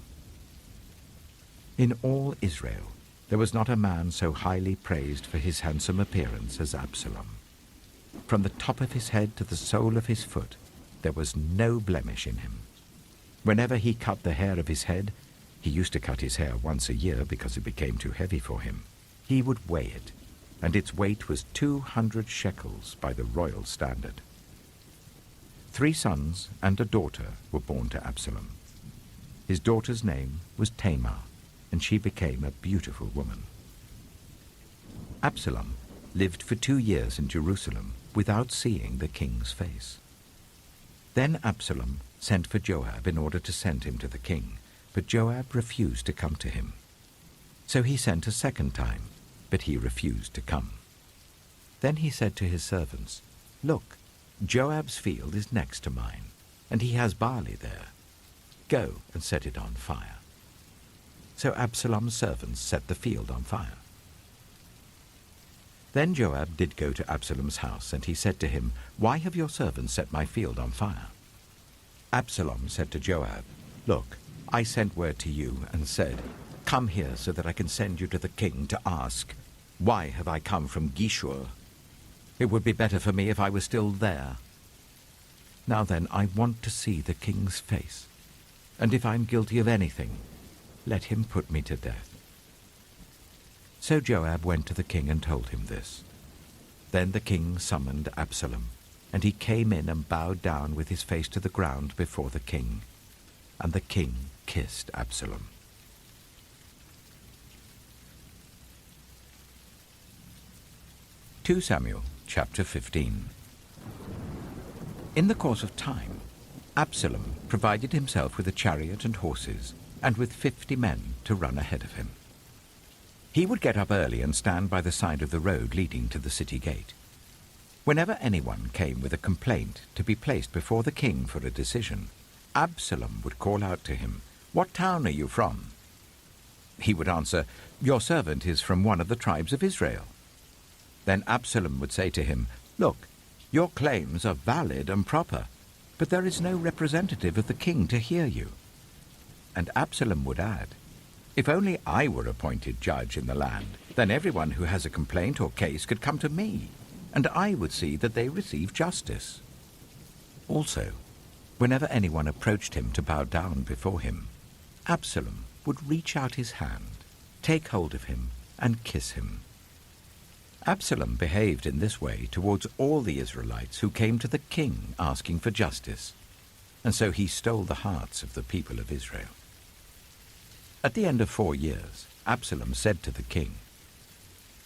In all Israel there was not a man so highly praised for his handsome appearance as Absalom. From the top of his head to the sole of his foot, there was no blemish in him. Whenever he cut the hair of his head, he used to cut his hair once a year because it became too heavy for him, he would weigh it, and its weight was 200 shekels by the royal standard. 3 sons and a daughter were born to Absalom. His daughter's name was Tamar, and she became a beautiful woman. Absalom lived for 2 years in Jerusalem without seeing the king's face. Then Absalom sent for Joab in order to send him to the king, but Joab refused to come to him. So he sent a second time, but he refused to come. Then he said to his servants, "Look, Joab's field is next to mine, and he has barley there. Go and set it on fire." So Absalom's servants set the field on fire. Then Joab did go to Absalom's house, and he said to him, "Why have your servants set my field on fire?" Absalom said to Joab, "Look, I sent word to you and said, 'Come here so that I can send you to the king to ask, why have I come from Geshur? It would be better for me if I were still there. Now then, I want to see the king's face, and if I'm guilty of anything, let him put me to death.'" So Joab went to the king and told him this. Then the king summoned Absalom, and he came in and bowed down with his face to the ground before the king, and the king kissed Absalom. 2 Samuel chapter 15. In the course of time, Absalom provided himself with a chariot and horses, and with 50 men to run ahead of him. He would get up early and stand by the side of the road leading to the city gate. Whenever anyone came with a complaint to be placed before the king for a decision, Absalom would call out to him, "What town are you from?" He would answer, "Your servant is from one of the tribes of Israel." Then Absalom would say to him, "Look, your claims are valid and proper, but there is no representative of the king to hear you." And Absalom would add, "If only I were appointed judge in the land, then everyone who has a complaint or case could come to me, and I would see that they receive justice." Also, whenever anyone approached him to bow down before him, Absalom would reach out his hand, take hold of him, and kiss him. Absalom behaved in this way towards all the Israelites who came to the king asking for justice, and so he stole the hearts of the people of Israel. At the end of 4 years, Absalom said to the king,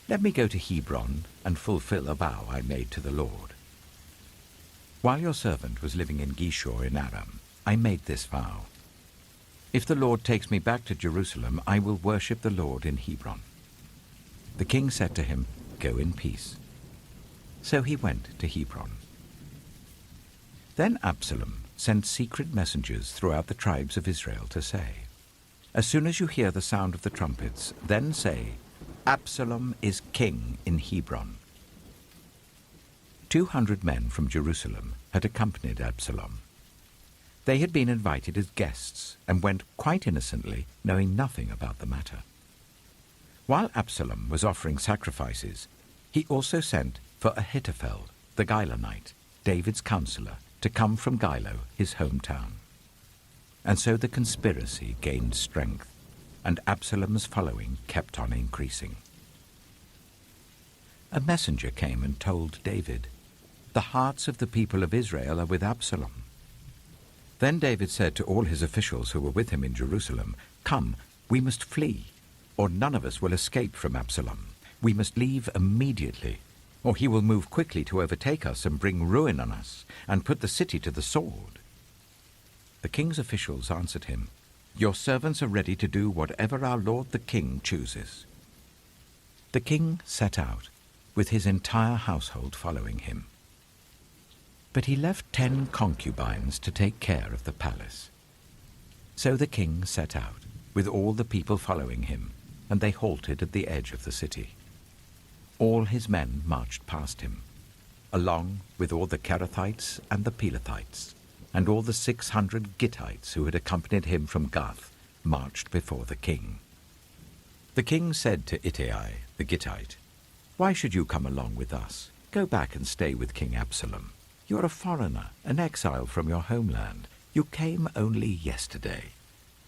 "Let me go to Hebron and fulfill a vow I made to the Lord. While your servant was living in Geshur in Aram, I made this vow. If the Lord takes me back to Jerusalem, I will worship the Lord in Hebron." The king said to him, "Go in peace." So he went to Hebron. Then Absalom sent secret messengers throughout the tribes of Israel to say, "As soon as you hear the sound of the trumpets, then say, 'Absalom is king in Hebron.'" 200 men from Jerusalem had accompanied Absalom. They had been invited as guests and went quite innocently, knowing nothing about the matter. While Absalom was offering sacrifices, he also sent for Ahithophel, the Gilonite, David's counselor, to come from Gilo, his hometown. And so the conspiracy gained strength, and Absalom's following kept on increasing. A messenger came and told David, "The hearts of the people of Israel are with Absalom." Then David said to all his officials who were with him in Jerusalem, "Come, we must flee, or none of us will escape from Absalom. We must leave immediately, or he will move quickly to overtake us and bring ruin on us, and put the city to the sword." The king's officials answered him, "Your servants are ready to do whatever our lord the king chooses." The king set out, with his entire household following him. But he left 10 concubines to take care of the palace. So the king set out, with all the people following him, and they halted at the edge of the city. All his men marched past him, along with all the Kerethites and the Pelethites, and all the 600 Gittites who had accompanied him from Gath marched before the king. The king said to Ittai, the Gittite, "Why should you come along with us? Go back and stay with King Absalom. You are a foreigner, an exile from your homeland. You came only yesterday,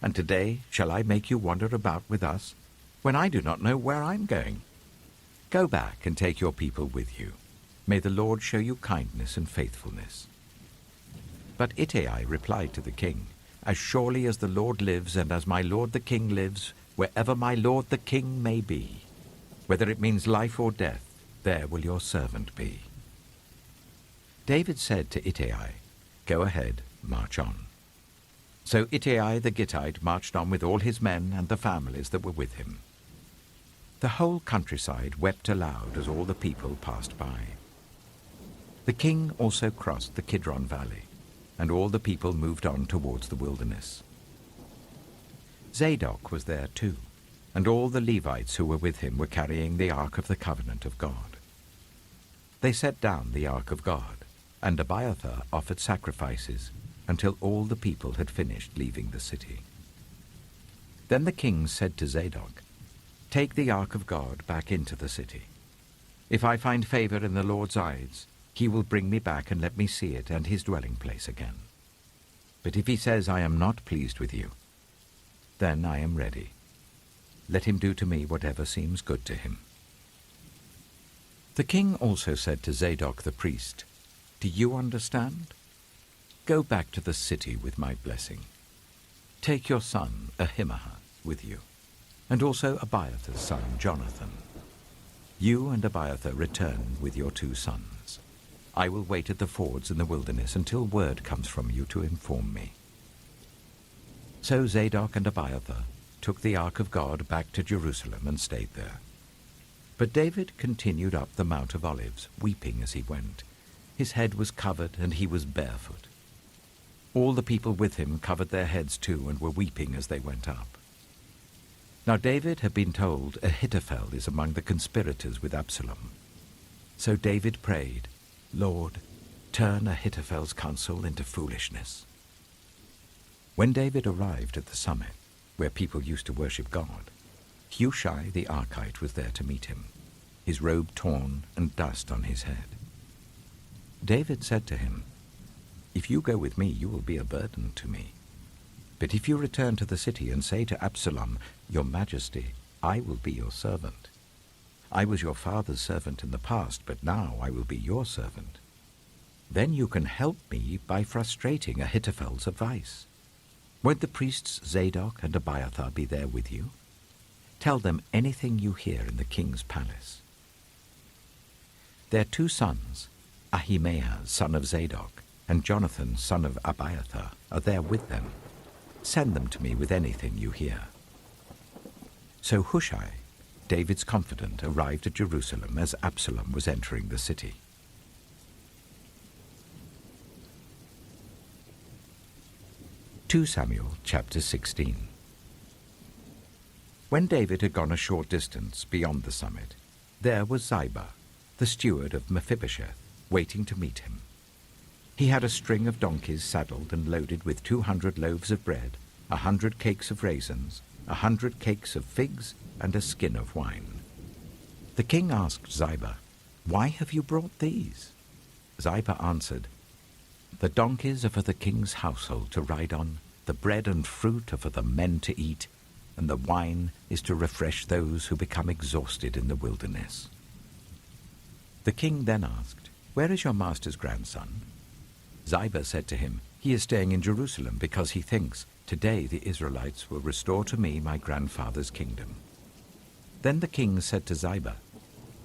and today shall I make you wander about with us, when I do not know where I'm going? Go back and take your people with you. May the Lord show you kindness and faithfulness." But Ittai replied to the king, "As surely as the Lord lives and as my lord the king lives, wherever my lord the king may be. Whether it means life or death, there will your servant be." David said to Ittai, "Go ahead, march on." So Ittai the Gittite marched on with all his men and the families that were with him. The whole countryside wept aloud as all the people passed by. The king also crossed the Kidron Valley, and all the people moved on towards the wilderness. Zadok was there too, and all the Levites who were with him were carrying the Ark of the Covenant of God. They set down the Ark of God, and Abiathar offered sacrifices until all the people had finished leaving the city. Then the king said to Zadok, "Take the Ark of God back into the city. If I find favor in the Lord's eyes, he will bring me back and let me see it and his dwelling place again. But if he says I am not pleased with you, then I am ready. Let him do to me whatever seems good to him." The king also said to Zadok the priest, "Do you understand? Go back to the city with my blessing. Take your son Ahimaaz with you, and also Abiathar's son Jonathan. You and Abiathar return with your 2 sons. I will wait at the fords in the wilderness until word comes from you to inform me." So Zadok and Abiathar took the Ark of God back to Jerusalem and stayed there. But David continued up the Mount of Olives, weeping as he went. His head was covered, and he was barefoot. All the people with him covered their heads too, and were weeping as they went up. Now David had been told Ahithophel is among the conspirators with Absalom. So David prayed, "Lord, turn Ahithophel's counsel into foolishness." When David arrived at the summit, where people used to worship God, Hushai the Archite was there to meet him, his robe torn and dust on his head. David said to him, "If you go with me, you will be a burden to me. But if you return to the city and say to Absalom, 'Your Majesty, I will be your servant. I was your father's servant in the past, but now I will be your servant,' then you can help me by frustrating Ahithophel's advice. Won't the priests Zadok and Abiathar be there with you? Tell them anything you hear in the king's palace." Their 2 sons, Ahimaaz, son of Zadok, and Jonathan, son of Abiathar, are there with them. Send them to me with anything you hear." So Hushai, David's confidant, arrived at Jerusalem as Absalom was entering the city. 2 Samuel chapter 16. When David had gone a short distance beyond the summit, there was Ziba, the steward of Mephibosheth, waiting to meet him. He had a string of donkeys saddled and loaded with 200 loaves of bread, 100 cakes of raisins, 100 cakes of figs, and a skin of wine. The king asked Ziba, "Why have you brought these?" Ziba answered, "The donkeys are for the king's household to ride on, the bread and fruit are for the men to eat, and the wine is to refresh those who become exhausted in the wilderness." The king then asked, "Where is your master's grandson?" Ziba said to him, "He is staying in Jerusalem because he thinks, 'Today the Israelites will restore to me my grandfather's kingdom.'" Then the king said to Ziba,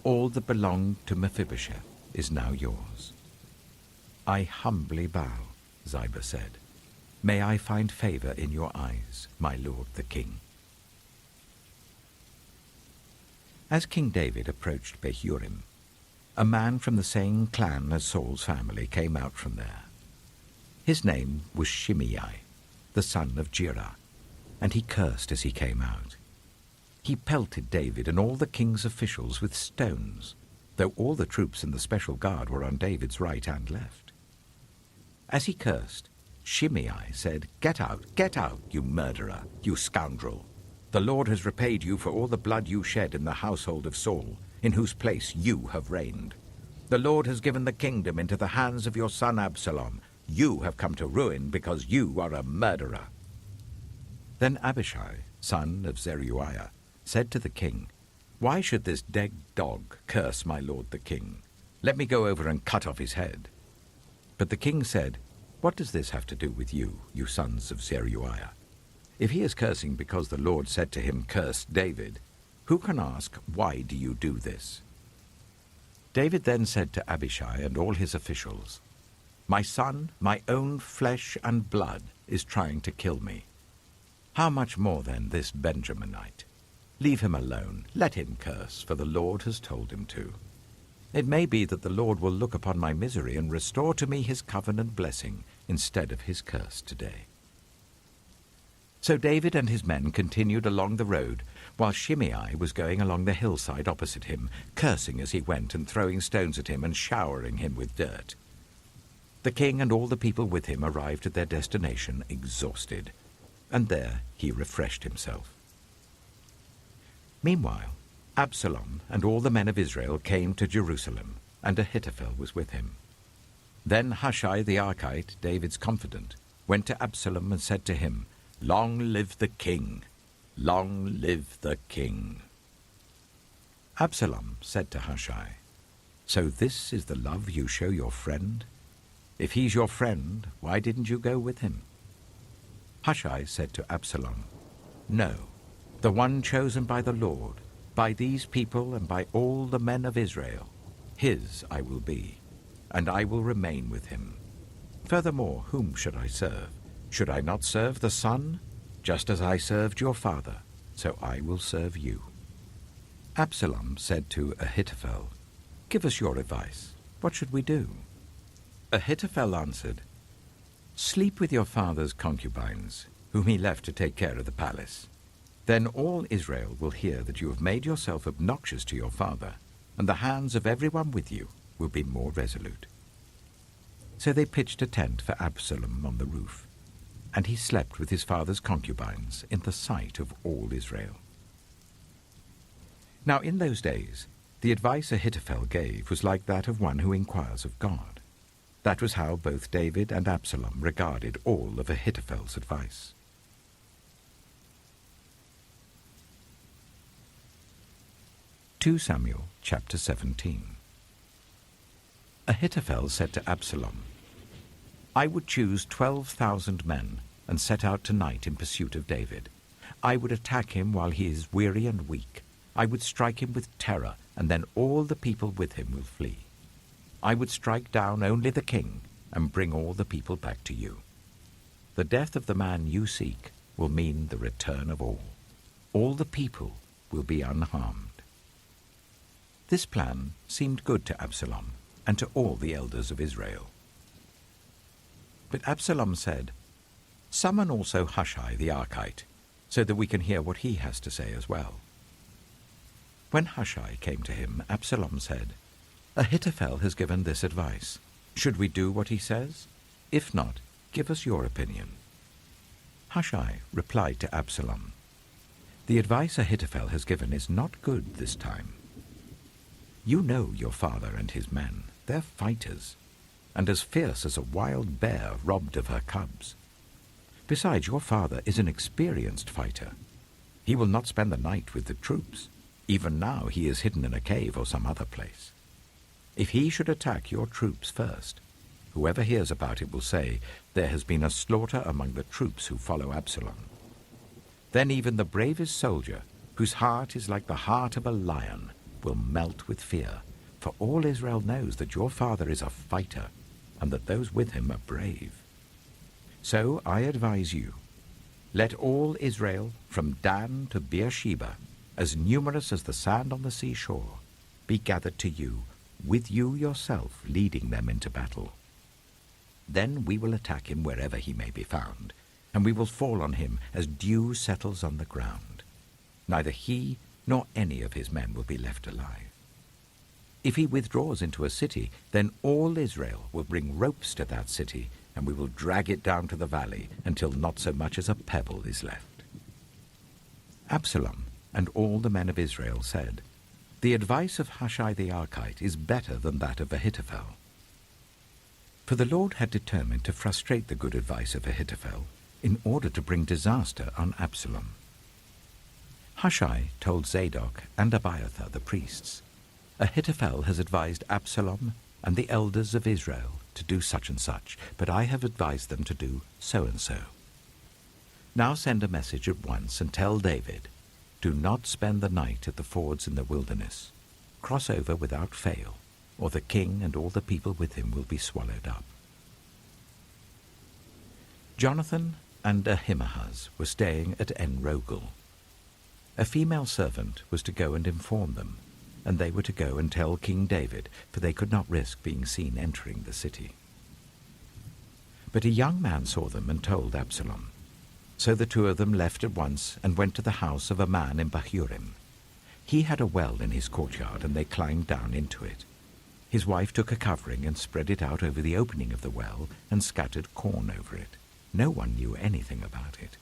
"All that belonged to Mephibosheth is now yours." "I humbly bow," Ziba said. "May I find favor in your eyes, my lord the king." As King David approached Bahurim, a man from the same clan as Saul's family came out from there. His name was Shimei, the son of Jirah, and he cursed as he came out. He pelted David and all the king's officials with stones, though all the troops in the special guard were on David's right and left. As he cursed, Shimei said, get out, you murderer, you scoundrel! The Lord has repaid you for all the blood you shed in the household of Saul, in whose place you have reigned. The Lord has given the kingdom into the hands of your son Absalom. You have come to ruin because you are a murderer." Then Abishai, son of Zeruiah, said to the king, "Why should this dead dog curse my lord the king? Let me go over and cut off his head." But the king said, "What does this have to do with you, you sons of Zeruiah? If he is cursing because the Lord said to him, 'Curse David,' who can ask, 'Why do you do this?'" David then said to Abishai and all his officials, "My son, my own flesh and blood, is trying to kill me. How much more then this Benjaminite? Leave him alone, let him curse, for the Lord has told him to. It may be that the Lord will look upon my misery and restore to me his covenant blessing instead of his curse today." So David and his men continued along the road, while Shimei was going along the hillside opposite him, cursing as he went and throwing stones at him and showering him with dirt. The king and all the people with him arrived at their destination exhausted, and there he refreshed himself. Meanwhile, Absalom and all the men of Israel came to Jerusalem, and Ahithophel was with him. Then Hushai the Archite, David's confidant, went to Absalom and said to him, "Long live the king! Long live the king!" Absalom said to Hushai, "So this is the love you show your friend? If he's your friend, why didn't you go with him?" Hushai said to Absalom, "No, the one chosen by the Lord, by these people and by all the men of Israel, his I will be, and I will remain with him. Furthermore, whom should I serve? Should I not serve the Son? Just as I served your father, so I will serve you." Absalom said to Ahithophel, "Give us your advice. What should we do?" Ahithophel answered, "Sleep with your father's concubines, whom he left to take care of the palace. Then all Israel will hear that you have made yourself obnoxious to your father, and the hands of everyone with you will be more resolute." So they pitched a tent for Absalom on the roof, and he slept with his father's concubines in the sight of all Israel. Now in those days, the advice Ahithophel gave was like that of one who inquires of God. That was how both David and Absalom regarded all of Ahithophel's advice. 2 Samuel chapter 17. Ahithophel said to Absalom, "I would choose 12,000 men and set out tonight in pursuit of David. I would attack him while he is weary and weak. I would strike him with terror, and then all the people with him will flee. I would strike down only the king and bring all the people back to you. The death of the man you seek will mean the return of all. All the people will be unharmed." This plan seemed good to Absalom and to all the elders of Israel. But Absalom said, "Summon also Hushai the Archite, so that we can hear what he has to say as well." When Hushai came to him, Absalom said, "Ahithophel has given this advice. Should we do what he says? If not, give us your opinion." Hushai replied to Absalom, "The advice Ahithophel has given is not good this time. You know your father and his men. They're fighters, and as fierce as a wild bear robbed of her cubs. Besides, your father is an experienced fighter. He will not spend the night with the troops. Even now he is hidden in a cave or some other place. If he should attack your troops first, whoever hears about it will say, 'There has been a slaughter among the troops who follow Absalom.' Then even the bravest soldier, whose heart is like the heart of a lion, will melt with fear, for all Israel knows that your father is a fighter, and that those with him are brave. So I advise you, let all Israel, from Dan to Beersheba, as numerous as the sand on the seashore, be gathered to you, with you yourself leading them into battle. Then we will attack him wherever he may be found, and we will fall on him as dew settles on the ground. Neither he nor any of his men will be left alive. If he withdraws into a city, then all Israel will bring ropes to that city, and we will drag it down to the valley until not so much as a pebble is left." Absalom and all the men of Israel said, "The advice of Hushai the Archite is better than that of Ahithophel." For the Lord had determined to frustrate the good advice of Ahithophel in order to bring disaster on Absalom. Hushai told Zadok and Abiathar the priests, "Ahithophel has advised Absalom and the elders of Israel to do such and such, but I have advised them to do so and so." Now send a message at once and tell David, do not spend the night at the fords in the wilderness. Cross over without fail, or the king and all the people with him will be swallowed up. Jonathan and Ahimaaz were staying at En-rogel. A female servant was to go and inform them, and they were to go and tell King David, for they could not risk being seen entering the city. But a young man saw them and told Absalom. So the two of them left at once and went to the house of a man in Bahurim. He had a well in his courtyard, and they climbed down into it. His wife took a covering and spread it out over the opening of the well and scattered corn over it. No one knew anything about it.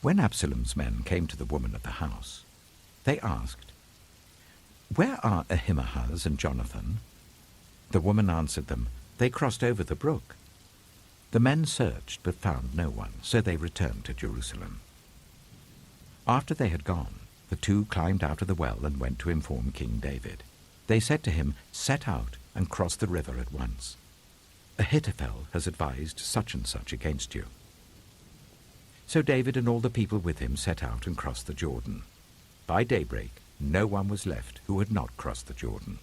When Absalom's men came to the woman of the house, they asked, "Where are Ahimaaz and Jonathan?" The woman answered them, "They crossed over the brook." The men searched but found no one, so they returned to Jerusalem. After they had gone, the two climbed out of the well and went to inform King David. They said to him, "Set out and cross the river at once. Ahithophel has advised such and such against you." So David and all the people with him set out and crossed the Jordan. By daybreak, no one was left who had not crossed the Jordan.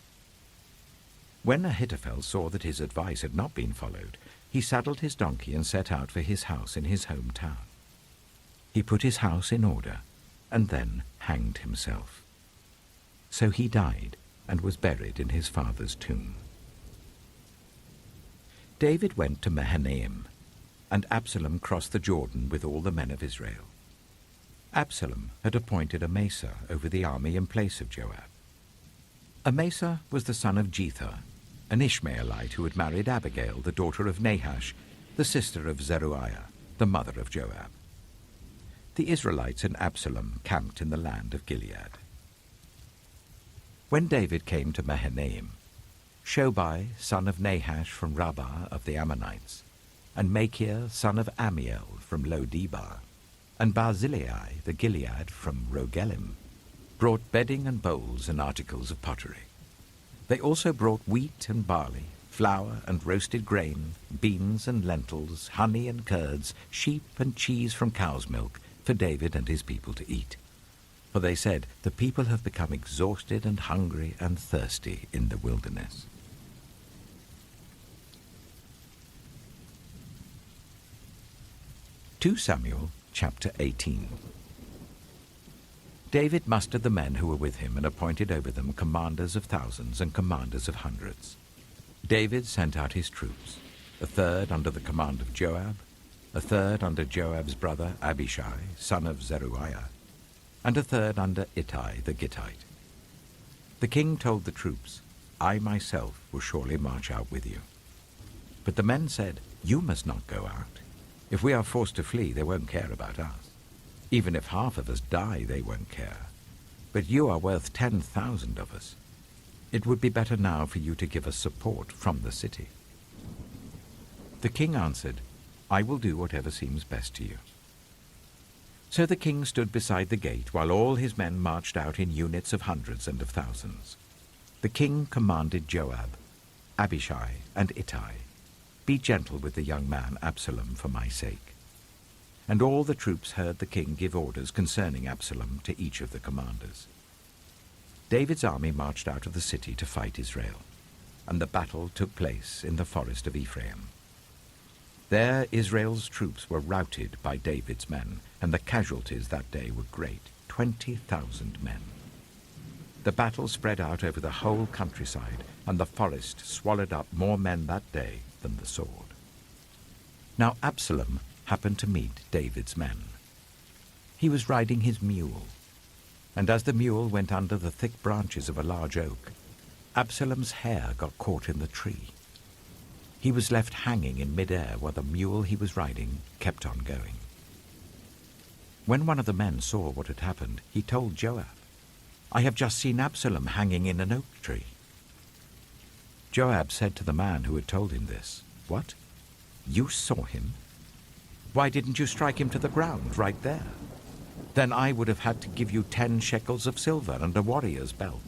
When Ahithophel saw that his advice had not been followed, he saddled his donkey and set out for his house in his hometown. He put his house in order and then hanged himself. So he died and was buried in his father's tomb. David went to Mahanaim, and Absalom crossed the Jordan with all the men of Israel. Absalom had appointed Amasa over the army in place of Joab. Amasa was the son of Jether, an Ishmaelite who had married Abigail, the daughter of Nahash, the sister of Zeruiah, the mother of Joab. The Israelites and Absalom camped in the land of Gilead. When David came to Mahanaim, Shobai, son of Nahash from Rabbah of the Ammonites, and Machir, son of Ammiel from Lo-debar, and Barzillai the Gilead from Rogelim, brought bedding and bowls and articles of pottery. They also brought wheat and barley, flour and roasted grain, beans and lentils, honey and curds, sheep and cheese from cow's milk, for David and his people to eat. For they said, "The people have become exhausted and hungry and thirsty in the wilderness." 2 Samuel chapter 18. David mustered the men who were with him and appointed over them commanders of thousands and commanders of hundreds. David sent out his troops, a third under the command of Joab, a third under Joab's brother Abishai, son of Zeruiah, and a third under Ittai the Gittite. The king told the troops, "I myself will surely march out with you." But the men said, "You must not go out. If we are forced to flee, they won't care about us. Even if half of us die, they won't care. But you are worth 10,000 of us. It would be better now for you to give us support from the city." The king answered, "I will do whatever seems best to you." So the king stood beside the gate while all his men marched out in units of hundreds and of thousands. The king commanded Joab, Abishai, and Ittai, "Be gentle with the young man Absalom for my sake." And all the troops heard the king give orders concerning Absalom to each of the commanders. David's army marched out of the city to fight Israel, and the battle took place in the forest of Ephraim. There Israel's troops were routed by David's men, and the casualties that day were great, 20,000 men. The battle spread out over the whole countryside, and the forest swallowed up more men that day than the sword. Now Absalom happened to meet David's men. He was riding his mule, and as the mule went under the thick branches of a large oak, Absalom's hair got caught in the tree. He was left hanging in mid-air while the mule he was riding kept on going. When one of the men saw what had happened, he told Joab, "I have just seen Absalom hanging in an oak tree." Joab said to the man who had told him this, "What? You saw him? Why didn't you strike him to the ground right there? Then I would have had to give you 10 shekels of silver and a warrior's belt."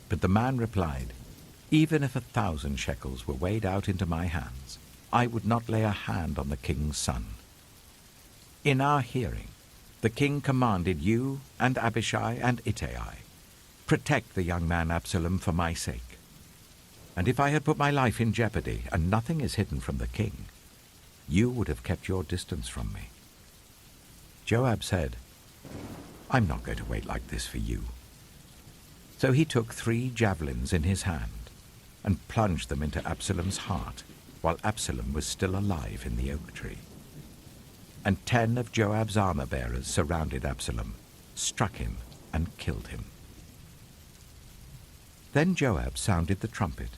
But the man replied, "Even if 1,000 shekels were weighed out into my hands, I would not lay a hand on the king's son." In our hearing, the king commanded you and Abishai and Ittai, protect the young man Absalom for my sake. And if I had put my life in jeopardy, and nothing is hidden from the king, you would have kept your distance from me. Joab said, I'm not going to wait like this for you. So he took 3 javelins in his hand and plunged them into Absalom's heart while Absalom was still alive in the oak tree. And 10 of Joab's armor-bearers surrounded Absalom, struck him, and killed him. Then Joab sounded the trumpet,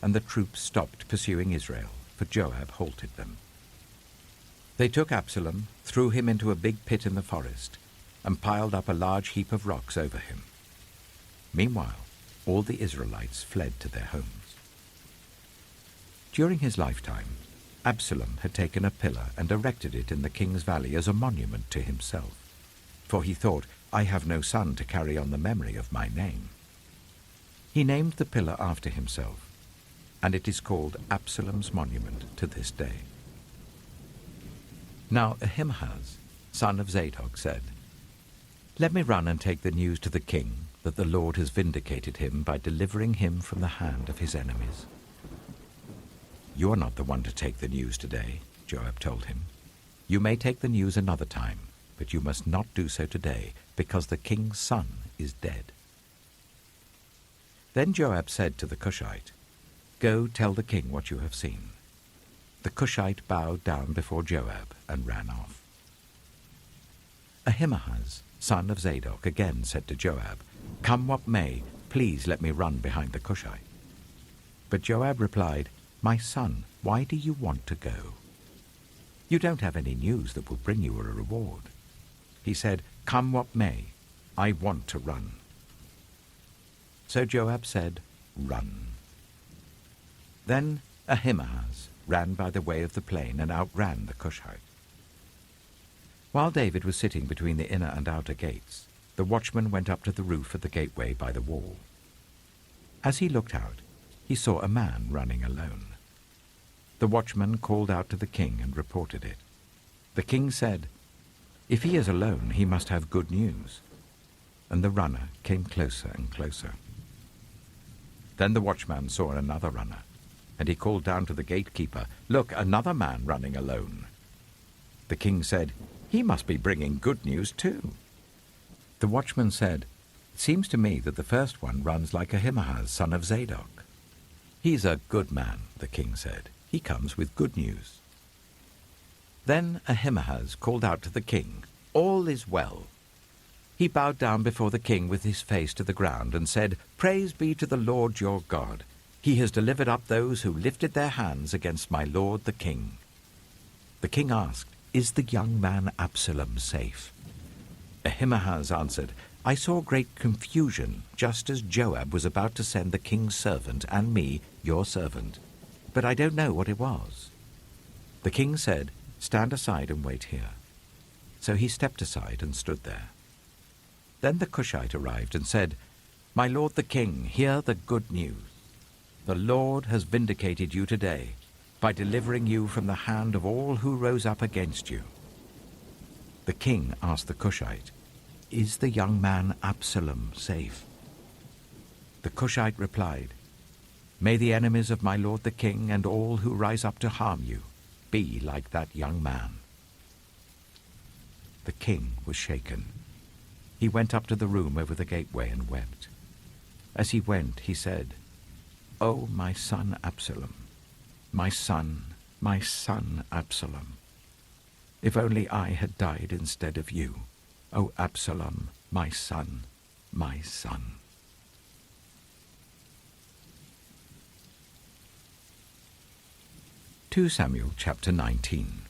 and the troops stopped pursuing Israel, for Joab halted them. They took Absalom, threw him into a big pit in the forest, and piled up a large heap of rocks over him. Meanwhile, all the Israelites fled to their homes. During his lifetime, Absalom had taken a pillar and erected it in the king's valley as a monument to himself, for he thought, I have no son to carry on the memory of my name. He named the pillar after himself, and it is called Absalom's monument to this day. Now Ahimaaz, son of Zadok, said, Let me run and take the news to the king that the Lord has vindicated him by delivering him from the hand of his enemies. You are not the one to take the news today, Joab told him. You may take the news another time, but you must not do so today, because the king's son is dead. Then Joab said to the Cushite, Go tell the king what you have seen. The Cushite bowed down before Joab and ran off. Ahimaaz, son of Zadok, again said to Joab, Come what may, please let me run behind the Cushite. But Joab replied, My son, why do you want to go? You don't have any news that will bring you a reward. He said, Come what may, I want to run. So Joab said, Run. Then Ahimaaz ran by the way of the plain and outran the Cushite. While David was sitting between the inner and outer gates, the watchman went up to the roof of the gateway by the wall. As he looked out, he saw a man running alone. The watchman called out to the king and reported it. The king said, If he is alone, he must have good news. And the runner came closer and closer. Then the watchman saw another runner, and he called down to the gatekeeper, Look, another man running alone. The king said, He must be bringing good news too. The watchman said, It seems to me that the first one runs like Ahimaaz, son of Zadok. He's a good man, the king said. He comes with good news. Then Ahimaaz called out to the king, All is well. He bowed down before the king with his face to the ground and said, Praise be to the Lord your God. He has delivered up those who lifted their hands against my lord the king. The king asked, Is the young man Absalom safe? Ahimaaz answered, I saw great confusion, just as Joab was about to send the king's servant and me, your servant, but I don't know what it was. The king said, Stand aside and wait here. So he stepped aside and stood there. Then the Cushite arrived and said, My lord the king, hear the good news. The Lord has vindicated you today by delivering you from the hand of all who rose up against you. The king asked the Cushite, Is the young man Absalom safe? The Cushite replied, May the enemies of my lord the king and all who rise up to harm you be like that young man. The king was shaken. He went up to the room over the gateway and wept. As he went, he said, Oh, my son Absalom, my son Absalom. If only I had died instead of you, O Absalom, my son, my son. 2 Samuel chapter 19.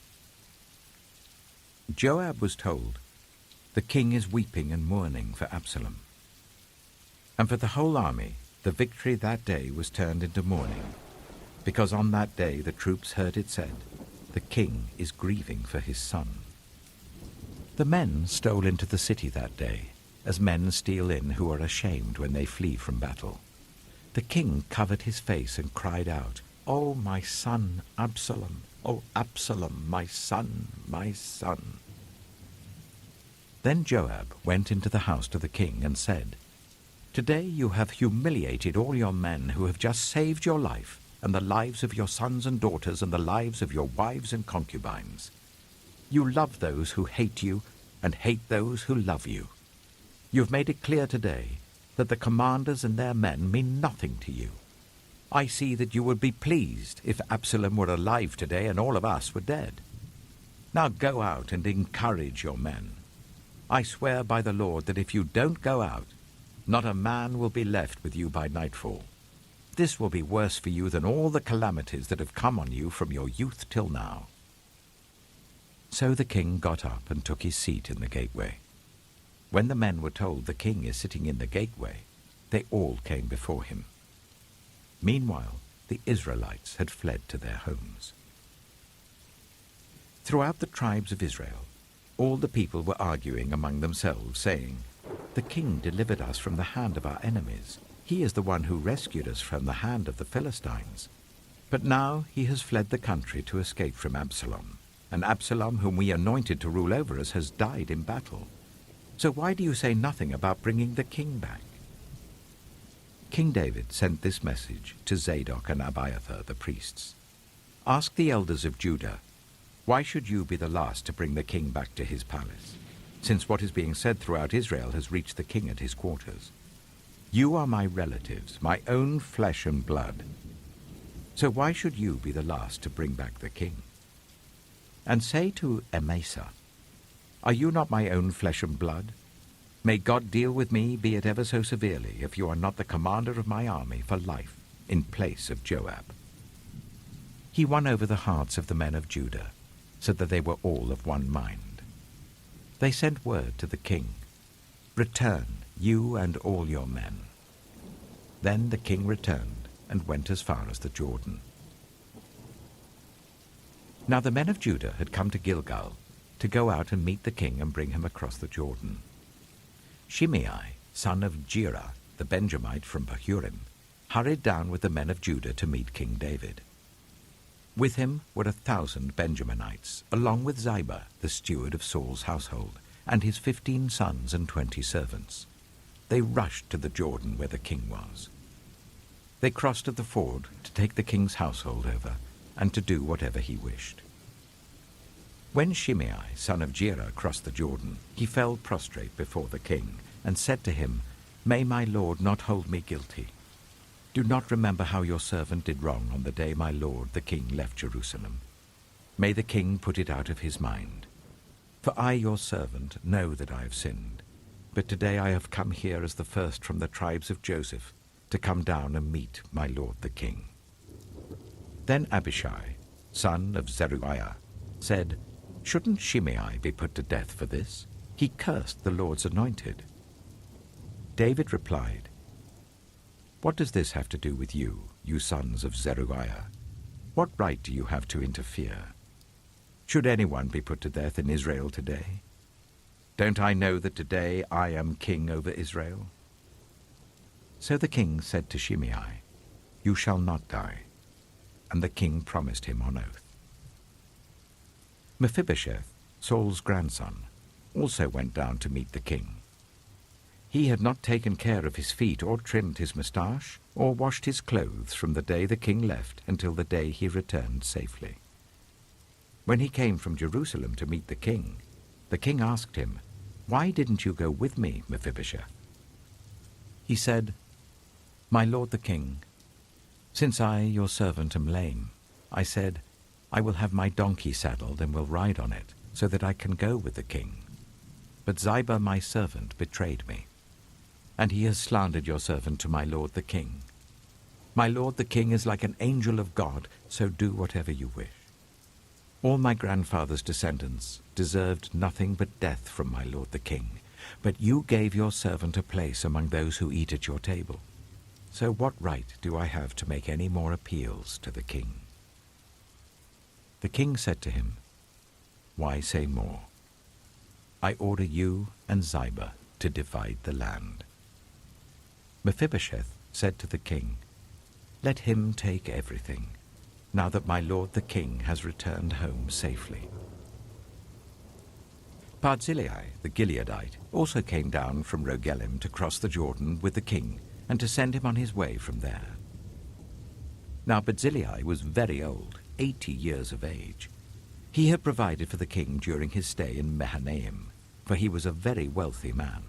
Joab was told, The king is weeping and mourning for Absalom. And for the whole army, the victory that day was turned into mourning, because on that day the troops heard it said, The king is grieving for his son. The men stole into the city that day, as men steal in who are ashamed when they flee from battle. The king covered his face and cried out, Oh, my son Absalom! Oh, Absalom, my son, my son! Then Joab went into the house to the king and said, "Today you have humiliated all your men who have just saved your life and the lives of your sons and daughters and the lives of your wives and concubines. You love those who hate you and hate those who love you. You have made it clear today that the commanders and their men mean nothing to you. I see that you would be pleased if Absalom were alive today and all of us were dead. Now go out and encourage your men. I swear by the Lord that if you don't go out, not a man will be left with you by nightfall. This will be worse for you than all the calamities that have come on you from your youth till now." So the king got up and took his seat in the gateway. When the men were told the king is sitting in the gateway, they all came before him. Meanwhile, the Israelites had fled to their homes. Throughout the tribes of Israel, all the people were arguing among themselves, saying, "The king delivered us from the hand of our enemies. He is the one who rescued us from the hand of the Philistines. But now he has fled the country to escape from Absalom, and Absalom, whom we anointed to rule over us, has died in battle. So why do you say nothing about bringing the king back?" King David sent this message to Zadok and Abiathar, the priests. "Ask the elders of Judah, why should you be the last to bring the king back to his palace, since what is being said throughout Israel has reached the king at his quarters? You are my relatives, my own flesh and blood. So why should you be the last to bring back the king? And say to Amasa, are you not my own flesh and blood? May God deal with me, be it ever so severely, if you are not the commander of my army for life, in place of Joab." He won over the hearts of the men of Judah, so that they were all of one mind. They sent word to the king, "Return, you and all your men." Then the king returned and went as far as the Jordan. Now the men of Judah had come to Gilgal to go out and meet the king and bring him across the Jordan. Shimei, son of Gera, the Benjamite from Bahurim, hurried down with the men of Judah to meet King David. With him were 1,000 Benjaminites, along with Ziba, the steward of Saul's household, and his 15 sons and 20 servants. They rushed to the Jordan where the king was. They crossed at the ford to take the king's household over and to do whatever he wished. When Shimei, son of Gera, crossed the Jordan, he fell prostrate before the king and said to him, "May my lord not hold me guilty. Do not remember how your servant did wrong on the day my lord the king left Jerusalem. May the king put it out of his mind. For I, your servant, know that I have sinned. But today I have come here as the first from the tribes of Joseph to come down and meet my lord the king." Then Abishai, son of Zeruiah, said, "Shouldn't Shimei be put to death for this? He cursed the Lord's anointed." David replied, "What does this have to do with you, you sons of Zeruiah? What right do you have to interfere? Should anyone be put to death in Israel today? Don't I know that today I am king over Israel?" So the king said to Shimei, "You shall not die." And the king promised him on oath. Mephibosheth, Saul's grandson, also went down to meet the king. He had not taken care of his feet or trimmed his moustache or washed his clothes from the day the king left until the day he returned safely. When he came from Jerusalem to meet the king asked him, "Why didn't you go with me, Mephibosheth?" He said, "My lord the king, since I, your servant, am lame, I said, I will have my donkey saddled and will ride on it, so that I can go with the king. But Ziba, my servant, betrayed me, and he has slandered your servant to my lord the king. My lord the king is like an angel of God, so do whatever you wish. All my grandfather's descendants deserved nothing but death from my lord the king, but you gave your servant a place among those who eat at your table. So what right do I have to make any more appeals to the king?" The king said to him, "Why say more? I order you and Ziba to divide the land." Mephibosheth said to the king, "Let him take everything, now that my lord the king has returned home safely." Barzillai, the Gileadite, also came down from Rogelim to cross the Jordan with the king and to send him on his way from there. Now Barzillai was very old, 80 years of age. He had provided for the king during his stay in Mahanaim, for he was a very wealthy man.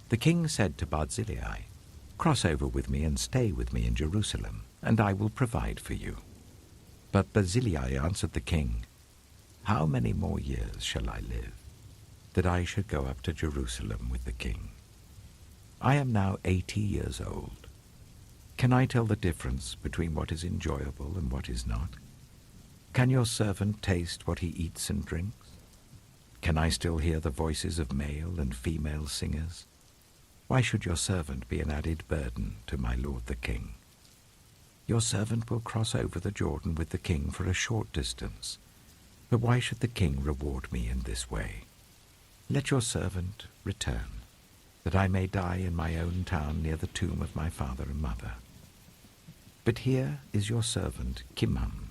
The king said to Barzillai, "Cross over with me and stay with me in Jerusalem, and I will provide for you." But Barzillai answered the king, "How many more years shall I live, that I should go up to Jerusalem with the king? I am now 80 years old. Can I tell the difference between what is enjoyable and what is not? Can your servant taste what he eats and drinks? Can I still hear the voices of male and female singers? Why should your servant be an added burden to my lord the king? Your servant will cross over the Jordan with the king for a short distance, but why should the king reward me in this way? Let your servant return, that I may die in my own town near the tomb of my father and mother. But here is your servant Kimham.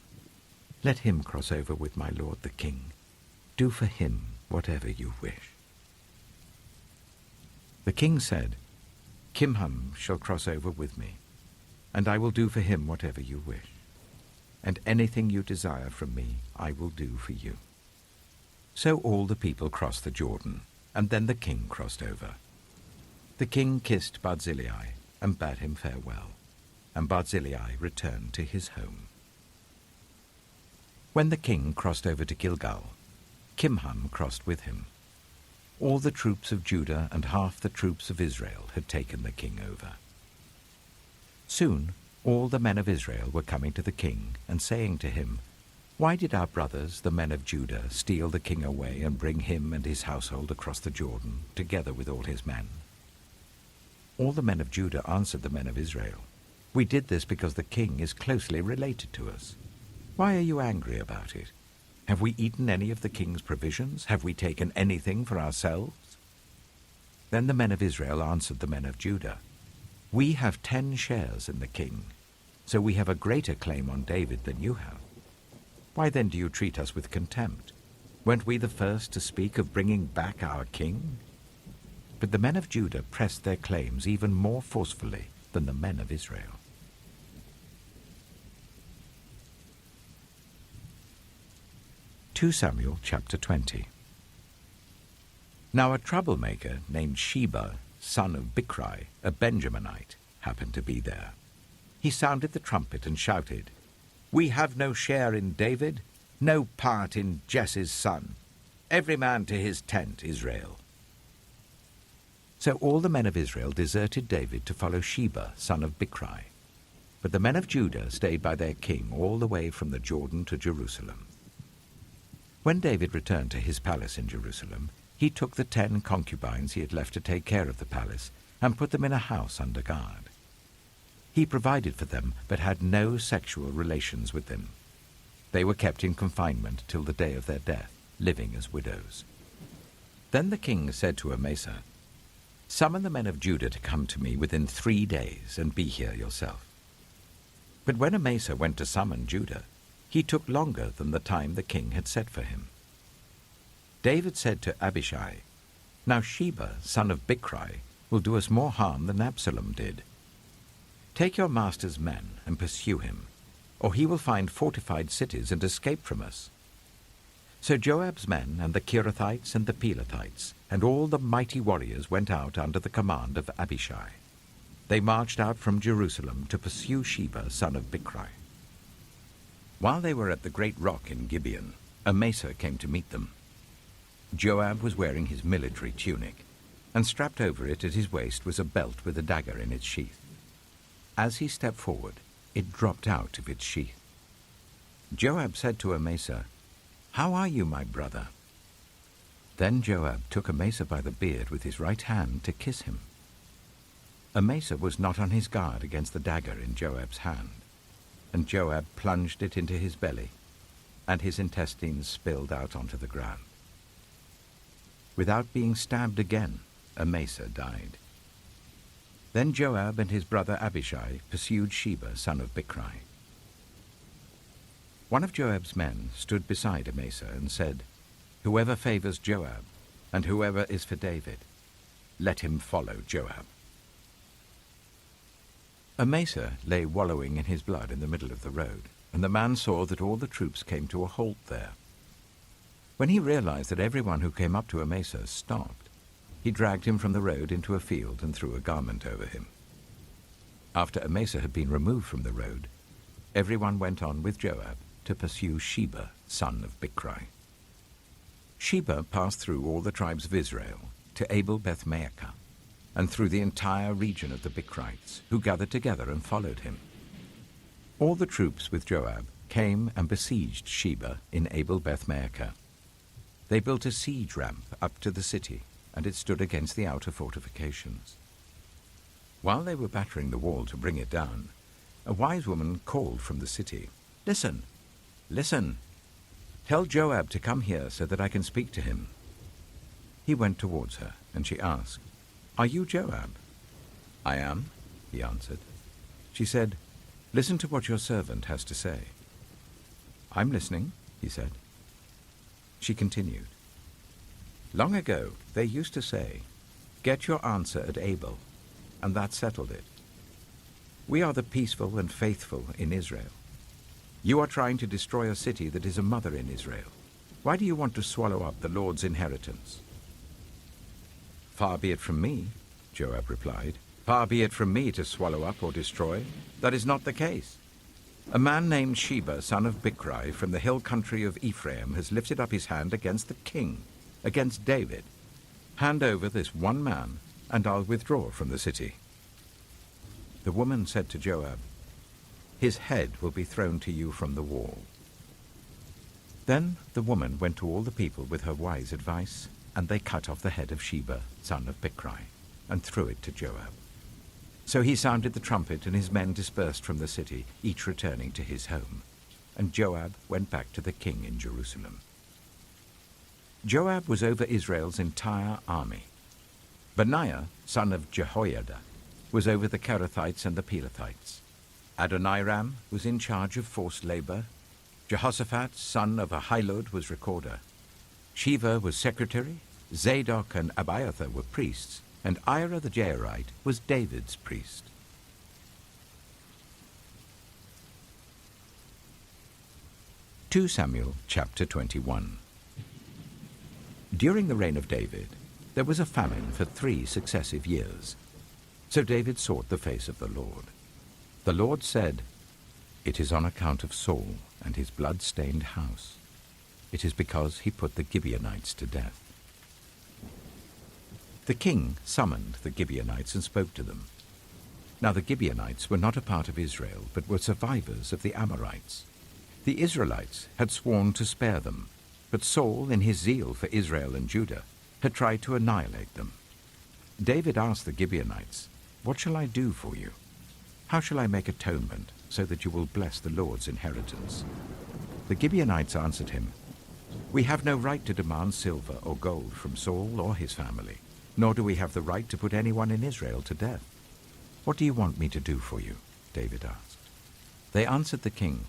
Let him cross over with my lord the king. Do for him whatever you wish." The king said, "Kimham shall cross over with me, and I will do for him whatever you wish. And anything you desire from me, I will do for you." So all the people crossed the Jordan, and then the king crossed over. The king kissed Barzillai and bade him farewell, and Barzillai returned to his home. When the king crossed over to Gilgal, Kimham crossed with him. All the troops of Judah and half the troops of Israel had taken the king over. Soon all the men of Israel were coming to the king and saying to him, "Why did our brothers, the men of Judah, steal the king away and bring him and his household across the Jordan, together with all his men?" All the men of Judah answered the men of Israel, "We did this because the king is closely related to us. Why are you angry about it? Have we eaten any of the king's provisions? Have we taken anything for ourselves?" Then the men of Israel answered the men of Judah, "We have 10 shares in the king, so we have a greater claim on David than you have. Why then do you treat us with contempt? Weren't we the first to speak of bringing back our king?" But the men of Judah pressed their claims even more forcefully than the men of Israel. 2 Samuel chapter 20. Now a troublemaker named Sheba, son of Bichri, a Benjaminite, happened to be there. He sounded the trumpet and shouted, "We have no share in David, no part in Jesse's son. Every man to his tent, Israel." So all the men of Israel deserted David to follow Sheba, son of Bichri. But the men of Judah stayed by their king all the way from the Jordan to Jerusalem. When David returned to his palace in Jerusalem, he took the 10 concubines he had left to take care of the palace and put them in a house under guard. He provided for them, but had no sexual relations with them. They were kept in confinement till the day of their death, living as widows. Then the king said to Amasa, "Summon the men of Judah to come to me within 3 days, and be here yourself." But when Amasa went to summon Judah, he took longer than the time the king had set for him. David said to Abishai, "Now Sheba, son of Bichri, will do us more harm than Absalom did. Take your master's men and pursue him, or he will find fortified cities and escape from us." So Joab's men and the Kerethites and the Pelethites and all the mighty warriors went out under the command of Abishai. They marched out from Jerusalem to pursue Sheba, son of Bichri. While they were at the great rock in Gibeon, Amasa came to meet them. Joab was wearing his military tunic, and strapped over it at his waist was a belt with a dagger in its sheath. As he stepped forward, it dropped out of its sheath. Joab said to Amasa, "How are you, my brother?" Then Joab took Amasa by the beard with his right hand to kiss him. Amasa was not on his guard against the dagger in Joab's hand, and Joab plunged it into his belly, and his intestines spilled out onto the ground. Without being stabbed again, Amasa died. Then Joab and his brother Abishai pursued Sheba, son of Bichri. One of Joab's men stood beside Amasa and said, "Whoever favors Joab, and whoever is for David, let him follow Joab." Amasa lay wallowing in his blood in the middle of the road, and the man saw that all the troops came to a halt there. When he realized that everyone who came up to Amasa stopped, he dragged him from the road into a field and threw a garment over him. After Amasa had been removed from the road, everyone went on with Joab to pursue Sheba, son of Bichri. Sheba passed through all the tribes of Israel to Abel-Beth-maachah, and through the entire region of the Bichrites, who gathered together and followed him. All the troops with Joab came and besieged Sheba in Abel-Beth-maachah. They built a siege ramp up to the city, and it stood against the outer fortifications. While they were battering the wall to bring it down, a wise woman called from the city, "Listen, listen! Tell Joab to come here so that I can speak to him." He went towards her, and she asked, "Are you Joab?" "I am," he answered. She said, "Listen to what your servant has to say." "I'm listening," he said. She continued, "Long ago they used to say, 'Get your answer at Abel,' and that settled it. We are the peaceful and faithful in Israel. You are trying to destroy a city that is a mother in Israel. Why do you want to swallow up the Lord's inheritance?" "Far be it from me," Joab replied. "Far be it from me to swallow up or destroy. That is not the case. A man named Sheba, son of Bichri, from the hill country of Ephraim, has lifted up his hand against the king, against David. Hand over this one man, and I'll withdraw from the city." The woman said to Joab, "His head will be thrown to you from the wall." Then the woman went to all the people with her wise advice, and they cut off the head of Sheba, son of Bichri, and threw it to Joab. So he sounded the trumpet, and his men dispersed from the city, each returning to his home. And Joab went back to the king in Jerusalem. Joab was over Israel's entire army. Benaiah, son of Jehoiada, was over the Kerethites and the Pelethites. Adoniram was in charge of forced labor. Jehoshaphat, son of Ahilud, was recorder. Sheva was secretary. Zadok and Abiathar were priests, and Ira the Jairite was David's priest. (2 Samuel chapter 21). During the reign of David, there was a famine for 3 successive years. So David sought the face of the Lord. The Lord said, "It is on account of Saul and his blood-stained house. It is because he put the Gibeonites to death." The king summoned the Gibeonites and spoke to them. Now the Gibeonites were not a part of Israel, but were survivors of the Amorites. The Israelites had sworn to spare them, but Saul, in his zeal for Israel and Judah, had tried to annihilate them. David asked the Gibeonites, "What shall I do for you? How shall I make atonement so that you will bless the Lord's inheritance?" The Gibeonites answered him, "We have no right to demand silver or gold from Saul or his family, nor do we have the right to put anyone in Israel to death. What do you want me to do for you?" David asked. They answered the king,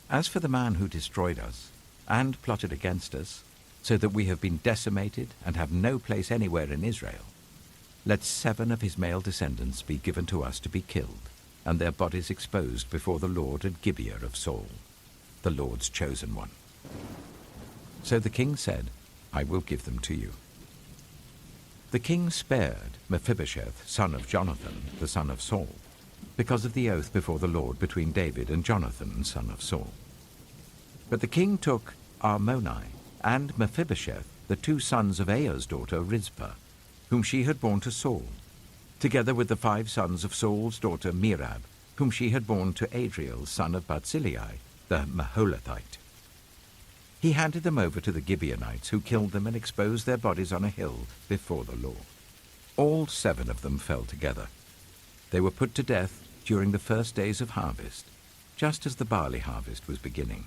"As for the man who destroyed us and plotted against us, so that we have been decimated and have no place anywhere in Israel, let 7 of his male descendants be given to us to be killed, and their bodies exposed before the Lord at Gibeah of Saul, the Lord's chosen one." So the king said, "I will give them to you." The king spared Mephibosheth, son of Jonathan, the son of Saul, because of the oath before the Lord between David and Jonathan, son of Saul. But the king took Armoni and Mephibosheth, the 2 sons of Aiah's daughter Rizpah, whom she had borne to Saul, together with the 5 sons of Saul's daughter Merab, whom she had borne to Adriel, son of Barzillai, the Maholathite. He handed them over to the Gibeonites, who killed them and exposed their bodies on a hill before the Lord. All 7 of them fell together. They were put to death during the first days of harvest, just as the barley harvest was beginning.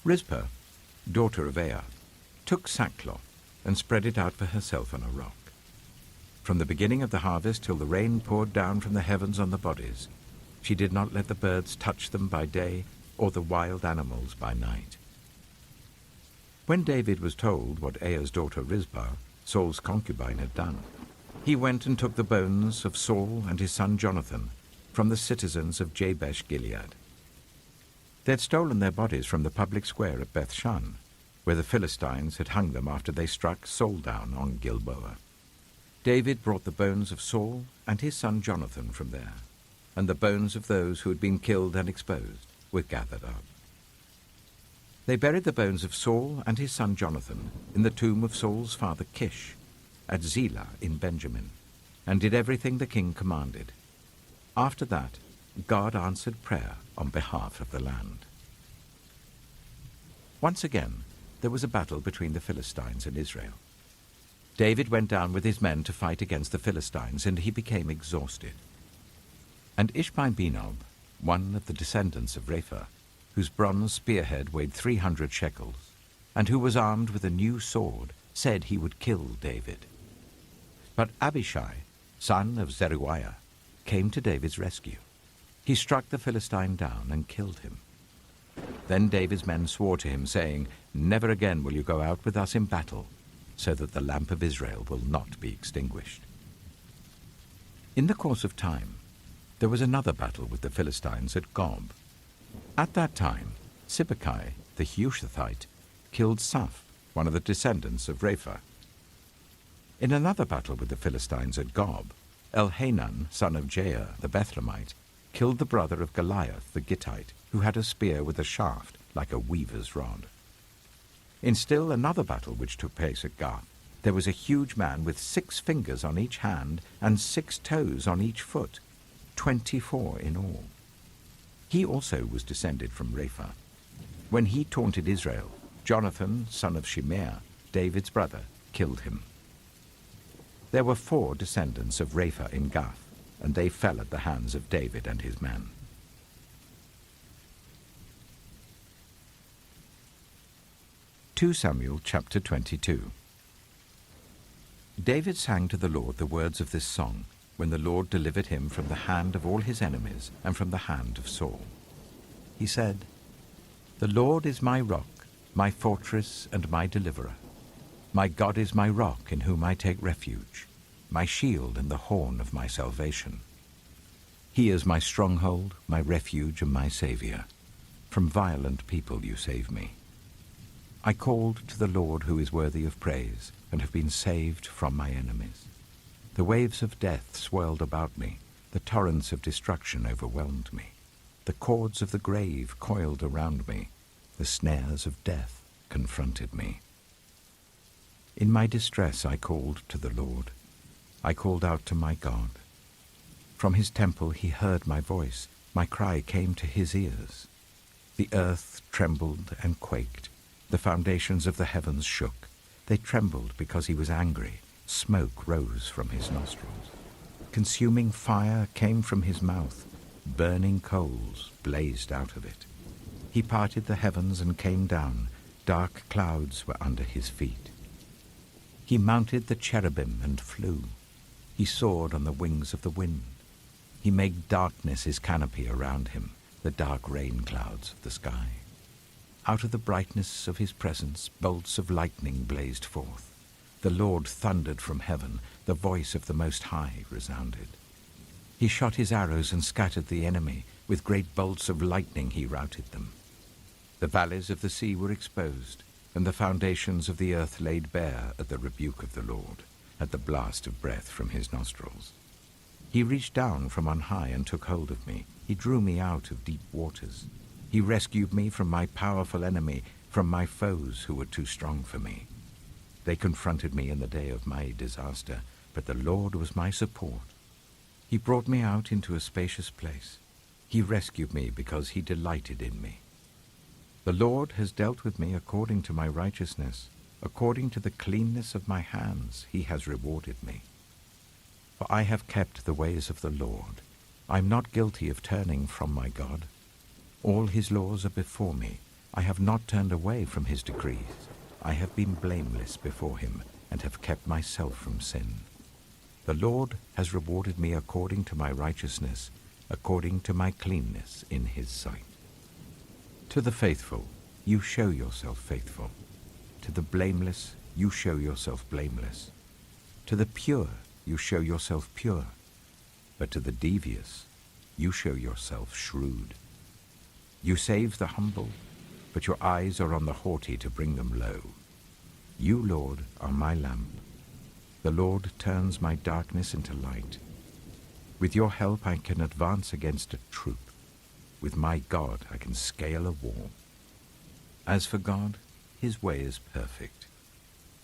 Rizpah, daughter of Aiah, took sackcloth and spread it out for herself on a rock. From the beginning of the harvest till the rain poured down from the heavens on the bodies, she did not let the birds touch them by day or the wild animals by night. When David was told what Aiah's daughter Rizpah, Saul's concubine, had done, he went and took the bones of Saul and his son Jonathan from the citizens of Jabesh-Gilead. They had stolen their bodies from the public square at Bethshan, where the Philistines had hung them after they struck Saul down on Gilboa. David brought the bones of Saul and his son Jonathan from there, and the bones of those who had been killed and exposed were gathered up. They buried the bones of Saul and his son Jonathan in the tomb of Saul's father Kish at Zelah in Benjamin, and did everything the king commanded. After that, God answered prayer on behalf of the land. Once again, there was a battle between the Philistines and Israel. David went down with his men to fight against the Philistines, and he became exhausted. And Ish-bosheth, one of the descendants of Rapha, whose bronze spearhead weighed 300 shekels, and who was armed with a new sword, said he would kill David. But Abishai, son of Zeruiah, came to David's rescue. He struck the Philistine down and killed him. Then David's men swore to him, saying, "Never again will you go out with us in battle, so that the lamp of Israel will not be extinguished." In the course of time, there was another battle with the Philistines at Gob. At that time, Sibbecai, the Hushethite, killed Saph, one of the descendants of Rapha. In another battle with the Philistines at Gob, Elhanan, son of Jair, the Bethlehemite, killed the brother of Goliath, the Gittite, who had a spear with a shaft like a weaver's rod. In still another battle which took place at Gath, there was a huge man with 6 fingers on each hand and 6 toes on each foot, 24 in all. He also was descended from Rapha. When he taunted Israel, Jonathan, son of Shimeah, David's brother, killed him. There were 4 descendants of Rapha in Gath, and they fell at the hands of David and his men. Samuel chapter 22. David sang to the Lord the words of this song when the Lord delivered him from the hand of all his enemies and from the hand of Saul. He said, "The Lord is my rock, my fortress and my deliverer. My God is my rock in whom I take refuge, my shield and the horn of my salvation. He is my stronghold, my refuge and my Saviour. From violent people you save me. I called to the Lord who is worthy of praise, and have been saved from my enemies. The waves of death swirled about me, the torrents of destruction overwhelmed me. The cords of the grave coiled around me, the snares of death confronted me. In my distress I called to the Lord. I called out to my God. From his temple he heard my voice. My cry came to his ears. The earth trembled and quaked. The foundations of the heavens shook. They trembled because he was angry. Smoke rose from his nostrils. Consuming fire came from his mouth. Burning coals blazed out of it. He parted the heavens and came down. Dark clouds were under his feet. He mounted the cherubim and flew. He soared on the wings of the wind. He made darkness his canopy around him, the dark rain clouds of the sky. Out of the brightness of his presence, bolts of lightning blazed forth. The Lord thundered from heaven. The voice of the Most High resounded. He shot his arrows and scattered the enemy. With great bolts of lightning he routed them. The valleys of the sea were exposed, and the foundations of the earth laid bare at the rebuke of the Lord, at the blast of breath from his nostrils. He reached down from on high and took hold of me. He drew me out of deep waters. He rescued me from my powerful enemy, from my foes who were too strong for me. They confronted me in the day of my disaster, but the Lord was my support. He brought me out into a spacious place. He rescued me because he delighted in me. The Lord has dealt with me according to my righteousness. According to the cleanness of my hands he has rewarded me. For I have kept the ways of the Lord. I am not guilty of turning from my God. All his laws are before me. I have not turned away from his decrees. I have been blameless before him and have kept myself from sin. The Lord has rewarded me according to my righteousness, according to my cleanness in his sight. To the faithful, you show yourself faithful. To the blameless you show yourself blameless. To the pure you show yourself pure. But to the devious you show yourself shrewd. You save the humble, but your eyes are on the haughty to bring them low. You, Lord, are my lamp. The Lord turns my darkness into light. With your help I can advance against a troop. With my God I can scale a wall. As for God, his way is perfect.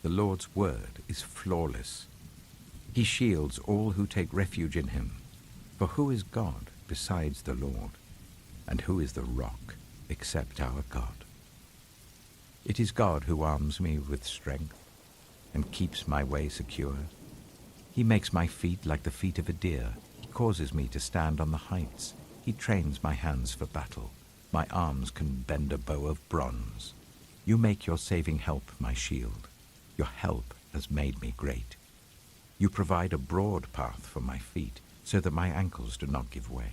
The Lord's word is flawless. He shields all who take refuge in him. For who is God besides the Lord? And who is the rock except our God? It is God who arms me with strength and keeps my way secure. He makes my feet like the feet of a deer. He causes me to stand on the heights. He trains my hands for battle. My arms can bend a bow of bronze. You make your saving help my shield. Your help has made me great. You provide a broad path for my feet, so that my ankles do not give way.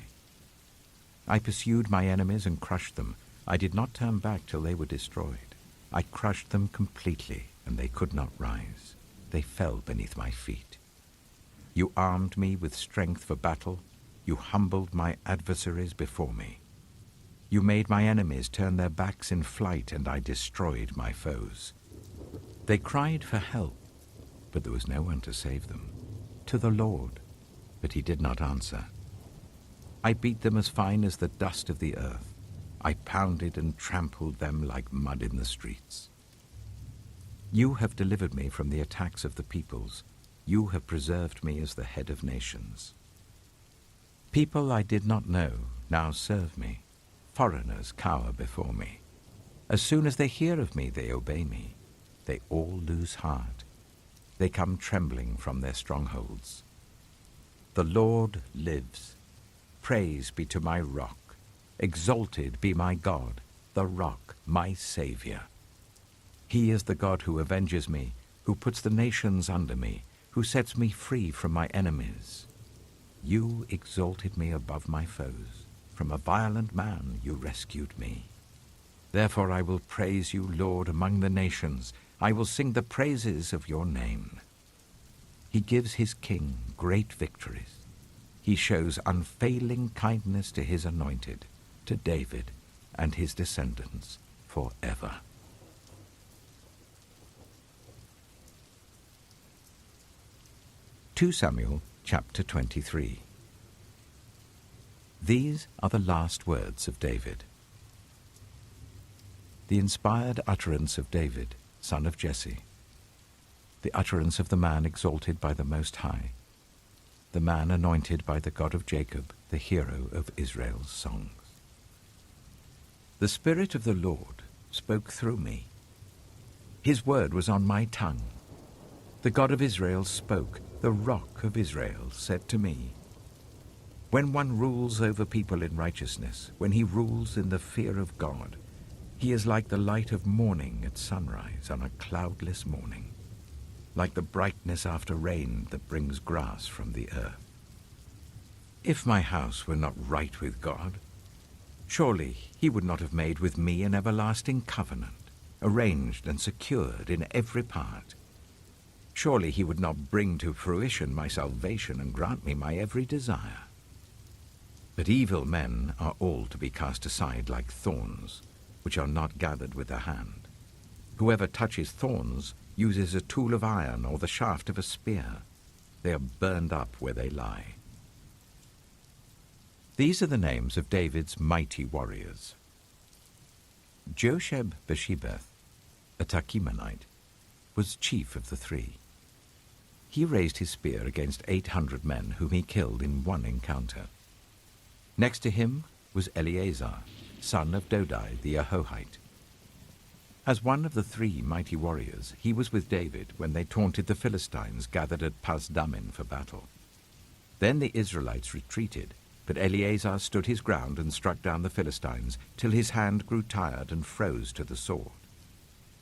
I pursued my enemies and crushed them. I did not turn back till they were destroyed. I crushed them completely, and they could not rise. They fell beneath my feet. You armed me with strength for battle. You humbled my adversaries before me. You made my enemies turn their backs in flight, and I destroyed my foes. They cried for help, but there was no one to save them. To the Lord, but he did not answer. I beat them as fine as the dust of the earth. I pounded and trampled them like mud in the streets. You have delivered me from the attacks of the peoples. You have preserved me as the head of nations. People I did not know now serve me. Foreigners cower before me. As soon as they hear of me, they obey me. They all lose heart. They come trembling from their strongholds. The Lord lives. Praise be to my rock. Exalted be my God, the rock, my Savior. He is the God who avenges me, who puts the nations under me, who sets me free from my enemies. You exalted me above my foes. From a violent man you rescued me. Therefore I will praise you, Lord, among the nations. I will sing the praises of your name. He gives his king great victories. He shows unfailing kindness to his anointed, to David and his descendants forever. Two Samuel chapter 23. These are the last words of David. The inspired utterance of David, son of Jesse, the utterance of the man exalted by the Most High, the man anointed by the God of Jacob, the hero of Israel's songs. The Spirit of the Lord spoke through me. His word was on my tongue. The God of Israel spoke. The Rock of Israel said to me, when one rules over people in righteousness, when he rules in the fear of God, he is like the light of morning at sunrise on a cloudless morning, like the brightness after rain that brings grass from the earth. If my house were not right with God, surely he would not have made with me an everlasting covenant, arranged and secured in every part. Surely he would not bring to fruition my salvation and grant me my every desire. But evil men are all to be cast aside like thorns, which are not gathered with the hand. Whoever touches thorns uses a tool of iron or the shaft of a spear. They are burned up where they lie. These are the names of David's mighty warriors. Ish-bosheth, a Tahkemonite, was chief of the three. He raised his spear against 800 men whom he killed in one encounter. Next to him was Eleazar, son of Dodai the Ahohite. As one of the three mighty warriors, he was with David when they taunted the Philistines gathered at Pasdammim for battle. Then the Israelites retreated, but Eleazar stood his ground and struck down the Philistines till his hand grew tired and froze to the sword.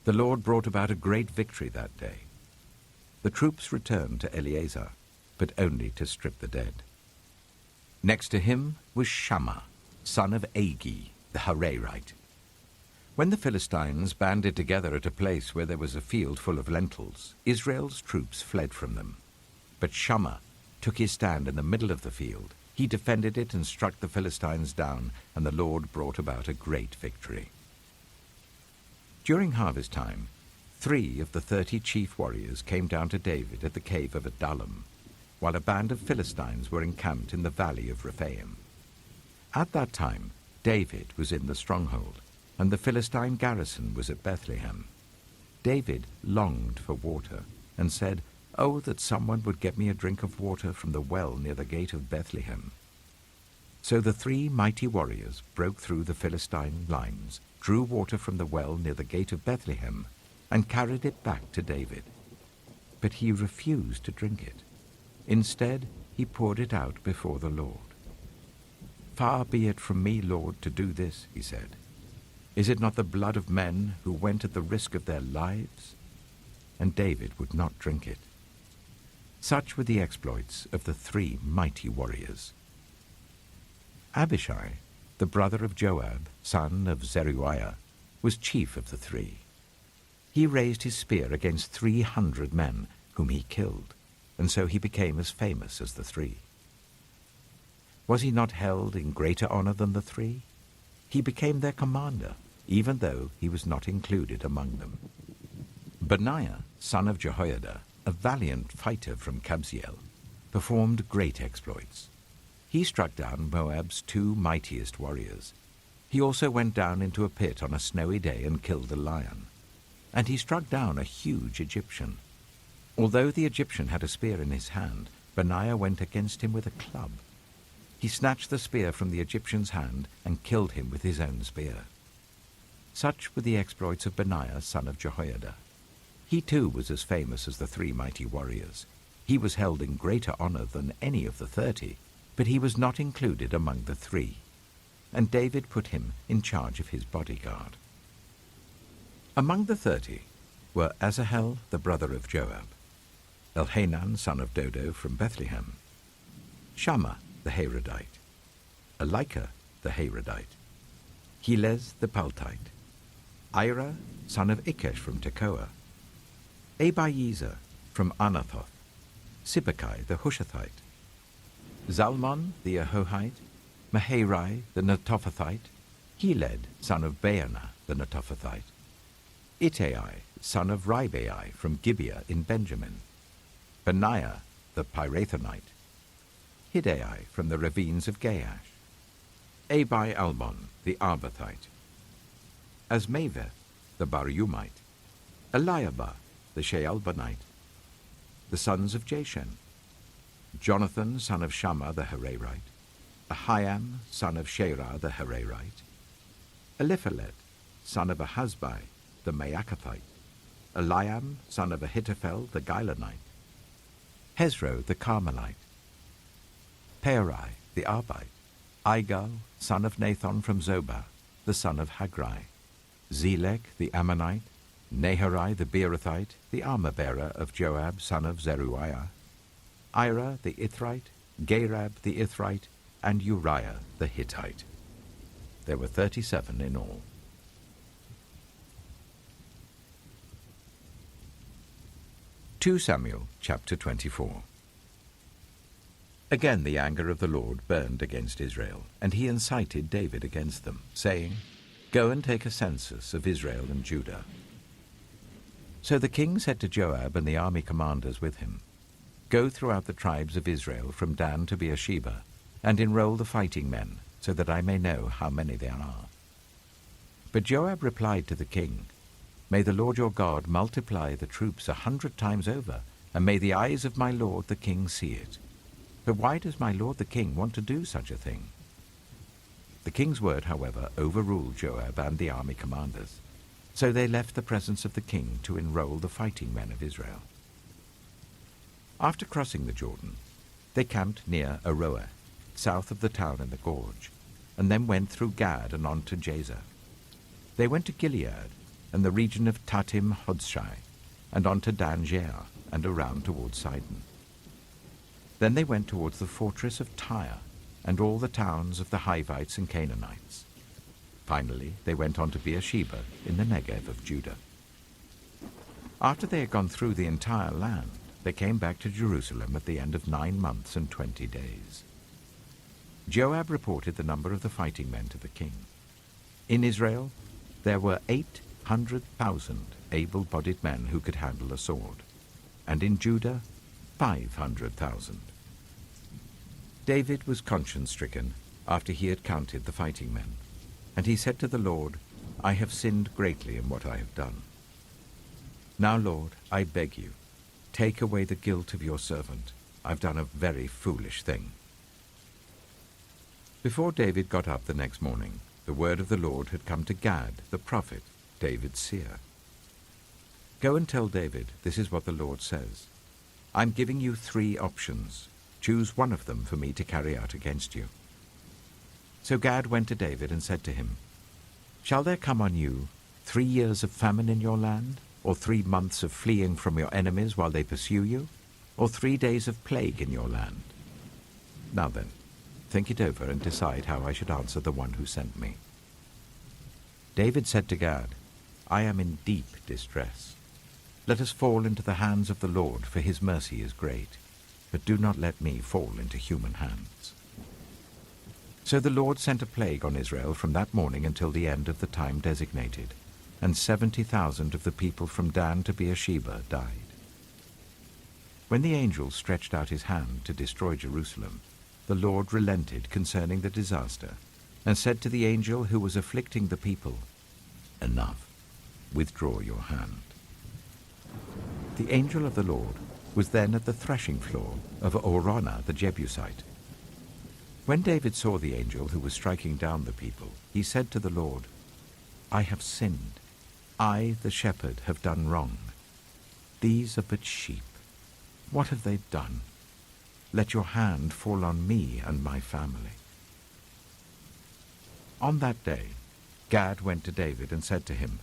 The Lord brought about a great victory that day. The troops returned to Eleazar, but only to strip the dead. Next to him was Shammah, son of Agi, the Hararite. When the Philistines banded together at a place where there was a field full of lentils, Israel's troops fled from them. But Shammah took his stand in the middle of the field. He defended it and struck the Philistines down, and the Lord brought about a great victory. During harvest time, 3 of the 30 chief warriors came down to David at the cave of Adullam, while a band of Philistines were encamped in the valley of Rephaim. At that time, David was in the stronghold, and the Philistine garrison was at Bethlehem. David longed for water, and said, "Oh, that someone would get me a drink of water from the well near the gate of Bethlehem." So the 3 mighty warriors broke through the Philistine lines, drew water from the well near the gate of Bethlehem, and carried it back to David. But he refused to drink it. Instead, he poured it out before the Lord. "Far be it from me, Lord, to do this," he said. "Is it not the blood of men who went at the risk of their lives?" And David would not drink it. Such were the exploits of the 3 mighty warriors. Abishai, the brother of Joab, son of Zeruiah, was chief of the 3. He raised his spear against 300 men, whom he killed, and so he became as famous as the 3. Was he not held in greater honor than the 3? He became their commander, even though he was not included among them. Benaiah, son of Jehoiada, a valiant fighter from Kabzeel, performed great exploits. He struck down Moab's 2 mightiest warriors. He also went down into a pit on a snowy day and killed a lion. And he struck down a huge Egyptian. Although the Egyptian had a spear in his hand, Benaiah went against him with a club. He snatched the spear from the Egyptian's hand and killed him with his own spear. Such were the exploits of Benaiah, son of Jehoiada. He too was as famous as the 3 mighty warriors. He was held in greater honor than any of the 30, but he was not included among the 3. And David put him in charge of his bodyguard. Among the 30 were Asahel, the brother of Joab, Elhanan, son of Dodo, from Bethlehem, Shammah, the Harodite, Elika, the Harodite, Helez, the Paltite, Ira, son of Ikesh, from Tekoa, Abiezer, from Anathoth, Sibbecai, the Hushathite, Zalmon, the Ahohite, Maharai, the Netophathite, Heled, son of Baanah, the Netophathite, Ittai, son of Ribai, from Gibeah in Benjamin, Benaiah, the Pirathonite, Hiddai, from the ravines of Gaash, Abi-Albon, the Arbathite, Azmaveth, the Barumite, Eliabah, the Shaalbonite, the sons of Jashen, Jonathan, son of Shammah, the Hararite, Ahiam, son of Sherah, the Hararite, Eliphalet, son of Ahazbai, the Maacathite, Eliam, son of Ahithophel, the Gilonite, Hezro, the Carmelite, Perai, the Arbite, Igal, son of Nathan from Zobah, the son of Hagrai, Zelek, the Ammonite, Naharai, the Beerothite, the armor-bearer of Joab, son of Zeruiah, Ira, the Ithrite, Gareb, the Ithrite, and Uriah, the Hittite. There were 37 in all. Samuel chapter 24. Again the anger of the Lord burned against Israel, and he incited David against them, saying, "Go and take a census of Israel and Judah." So the king said to Joab and the army commanders with him, "Go throughout the tribes of Israel from Dan to Beersheba, and enroll the fighting men, so that I may know how many there are." But Joab replied to the king, "May the Lord your God multiply the troops 100 times over, and may the eyes of my lord the king see it. But why does my lord the king want to do such a thing?" The king's word, however, overruled Joab and the army commanders. So they left the presence of the king to enroll the fighting men of Israel. After crossing the Jordan, they camped near Aroer, south of the town in the gorge, and then went through Gad and on to Jazer. They went to Gilead and the region of Tatim Hodshai, and on to Dan Jair, and around towards Sidon. Then they went towards the fortress of Tyre, and all the towns of the Hivites and Canaanites. Finally, they went on to Beersheba in the Negev of Judah. After they had gone through the entire land, they came back to Jerusalem at the end of 9 months and 20 days. Joab reported the number of the fighting men to the king. In Israel, there were 800,000 able-bodied men who could handle a sword, and in Judah, 500,000. David was conscience-stricken after he had counted the fighting men, and he said to the Lord, "I have sinned greatly in what I have done. Now, Lord, I beg you, take away the guilt of your servant. I've done a very foolish thing." Before David got up the next morning, the word of the Lord had come to Gad, the prophet, David's seer. "Go and tell David, this is what the Lord says. I'm giving you 3 options. Choose one of them for me to carry out against you." So Gad went to David and said to him, "Shall there come on you 3 years of famine in your land, or 3 months of fleeing from your enemies while they pursue you, or 3 days of plague in your land? Now then, think it over and decide how I should answer the one who sent me." David said to Gad, "I am in deep distress. Let us fall into the hands of the Lord, for his mercy is great, but do not let me fall into human hands." So the Lord sent a plague on Israel from that morning until the end of the time designated, and 70,000 of the people from Dan to Beersheba died. When the angel stretched out his hand to destroy Jerusalem, the Lord relented concerning the disaster, and said to the angel who was afflicting the people, "Enough, withdraw your hand." The angel of the Lord was then at the threshing floor of Araunah the Jebusite. When David saw the angel who was striking down the people, he said to the Lord, "I have sinned. I, the shepherd, have done wrong. These are but sheep. What have they done? Let your hand fall on me and my family." On that day, Gad went to David and said to him,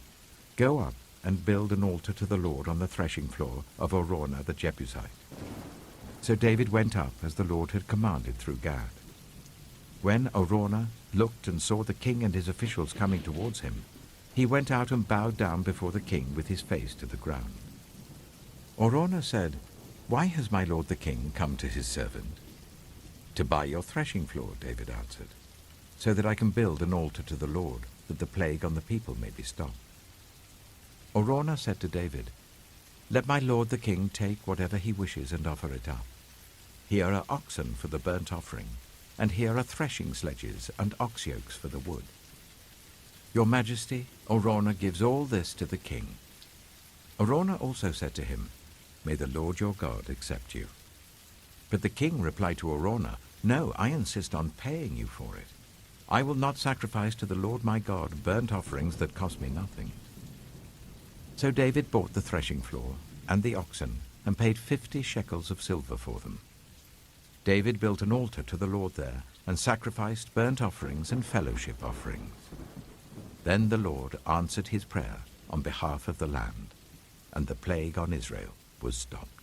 "Go up and build an altar to the Lord on the threshing floor of Araunah the Jebusite." So David went up as the Lord had commanded through Gad. When Araunah looked and saw the king and his officials coming towards him, he went out and bowed down before the king with his face to the ground. Araunah said, "Why has my lord the king come to his servant?" "To buy your threshing floor," David answered, "so that I can build an altar to the Lord, that the plague on the people may be stopped." Araunah said to David, "Let my lord the king take whatever he wishes and offer it up. Here are oxen for the burnt offering, and here are threshing sledges and ox yokes for the wood. Your Majesty, Araunah gives all this to the king." Araunah also said to him, "May the Lord your God accept you." But the king replied to Araunah, "No, I insist on paying you for it. I will not sacrifice to the Lord my God burnt offerings that cost me nothing." So David bought the threshing floor and the oxen and paid 50 shekels of silver for them. David built an altar to the Lord there and sacrificed burnt offerings and fellowship offerings. Then the Lord answered his prayer on behalf of the land, and the plague on Israel was stopped.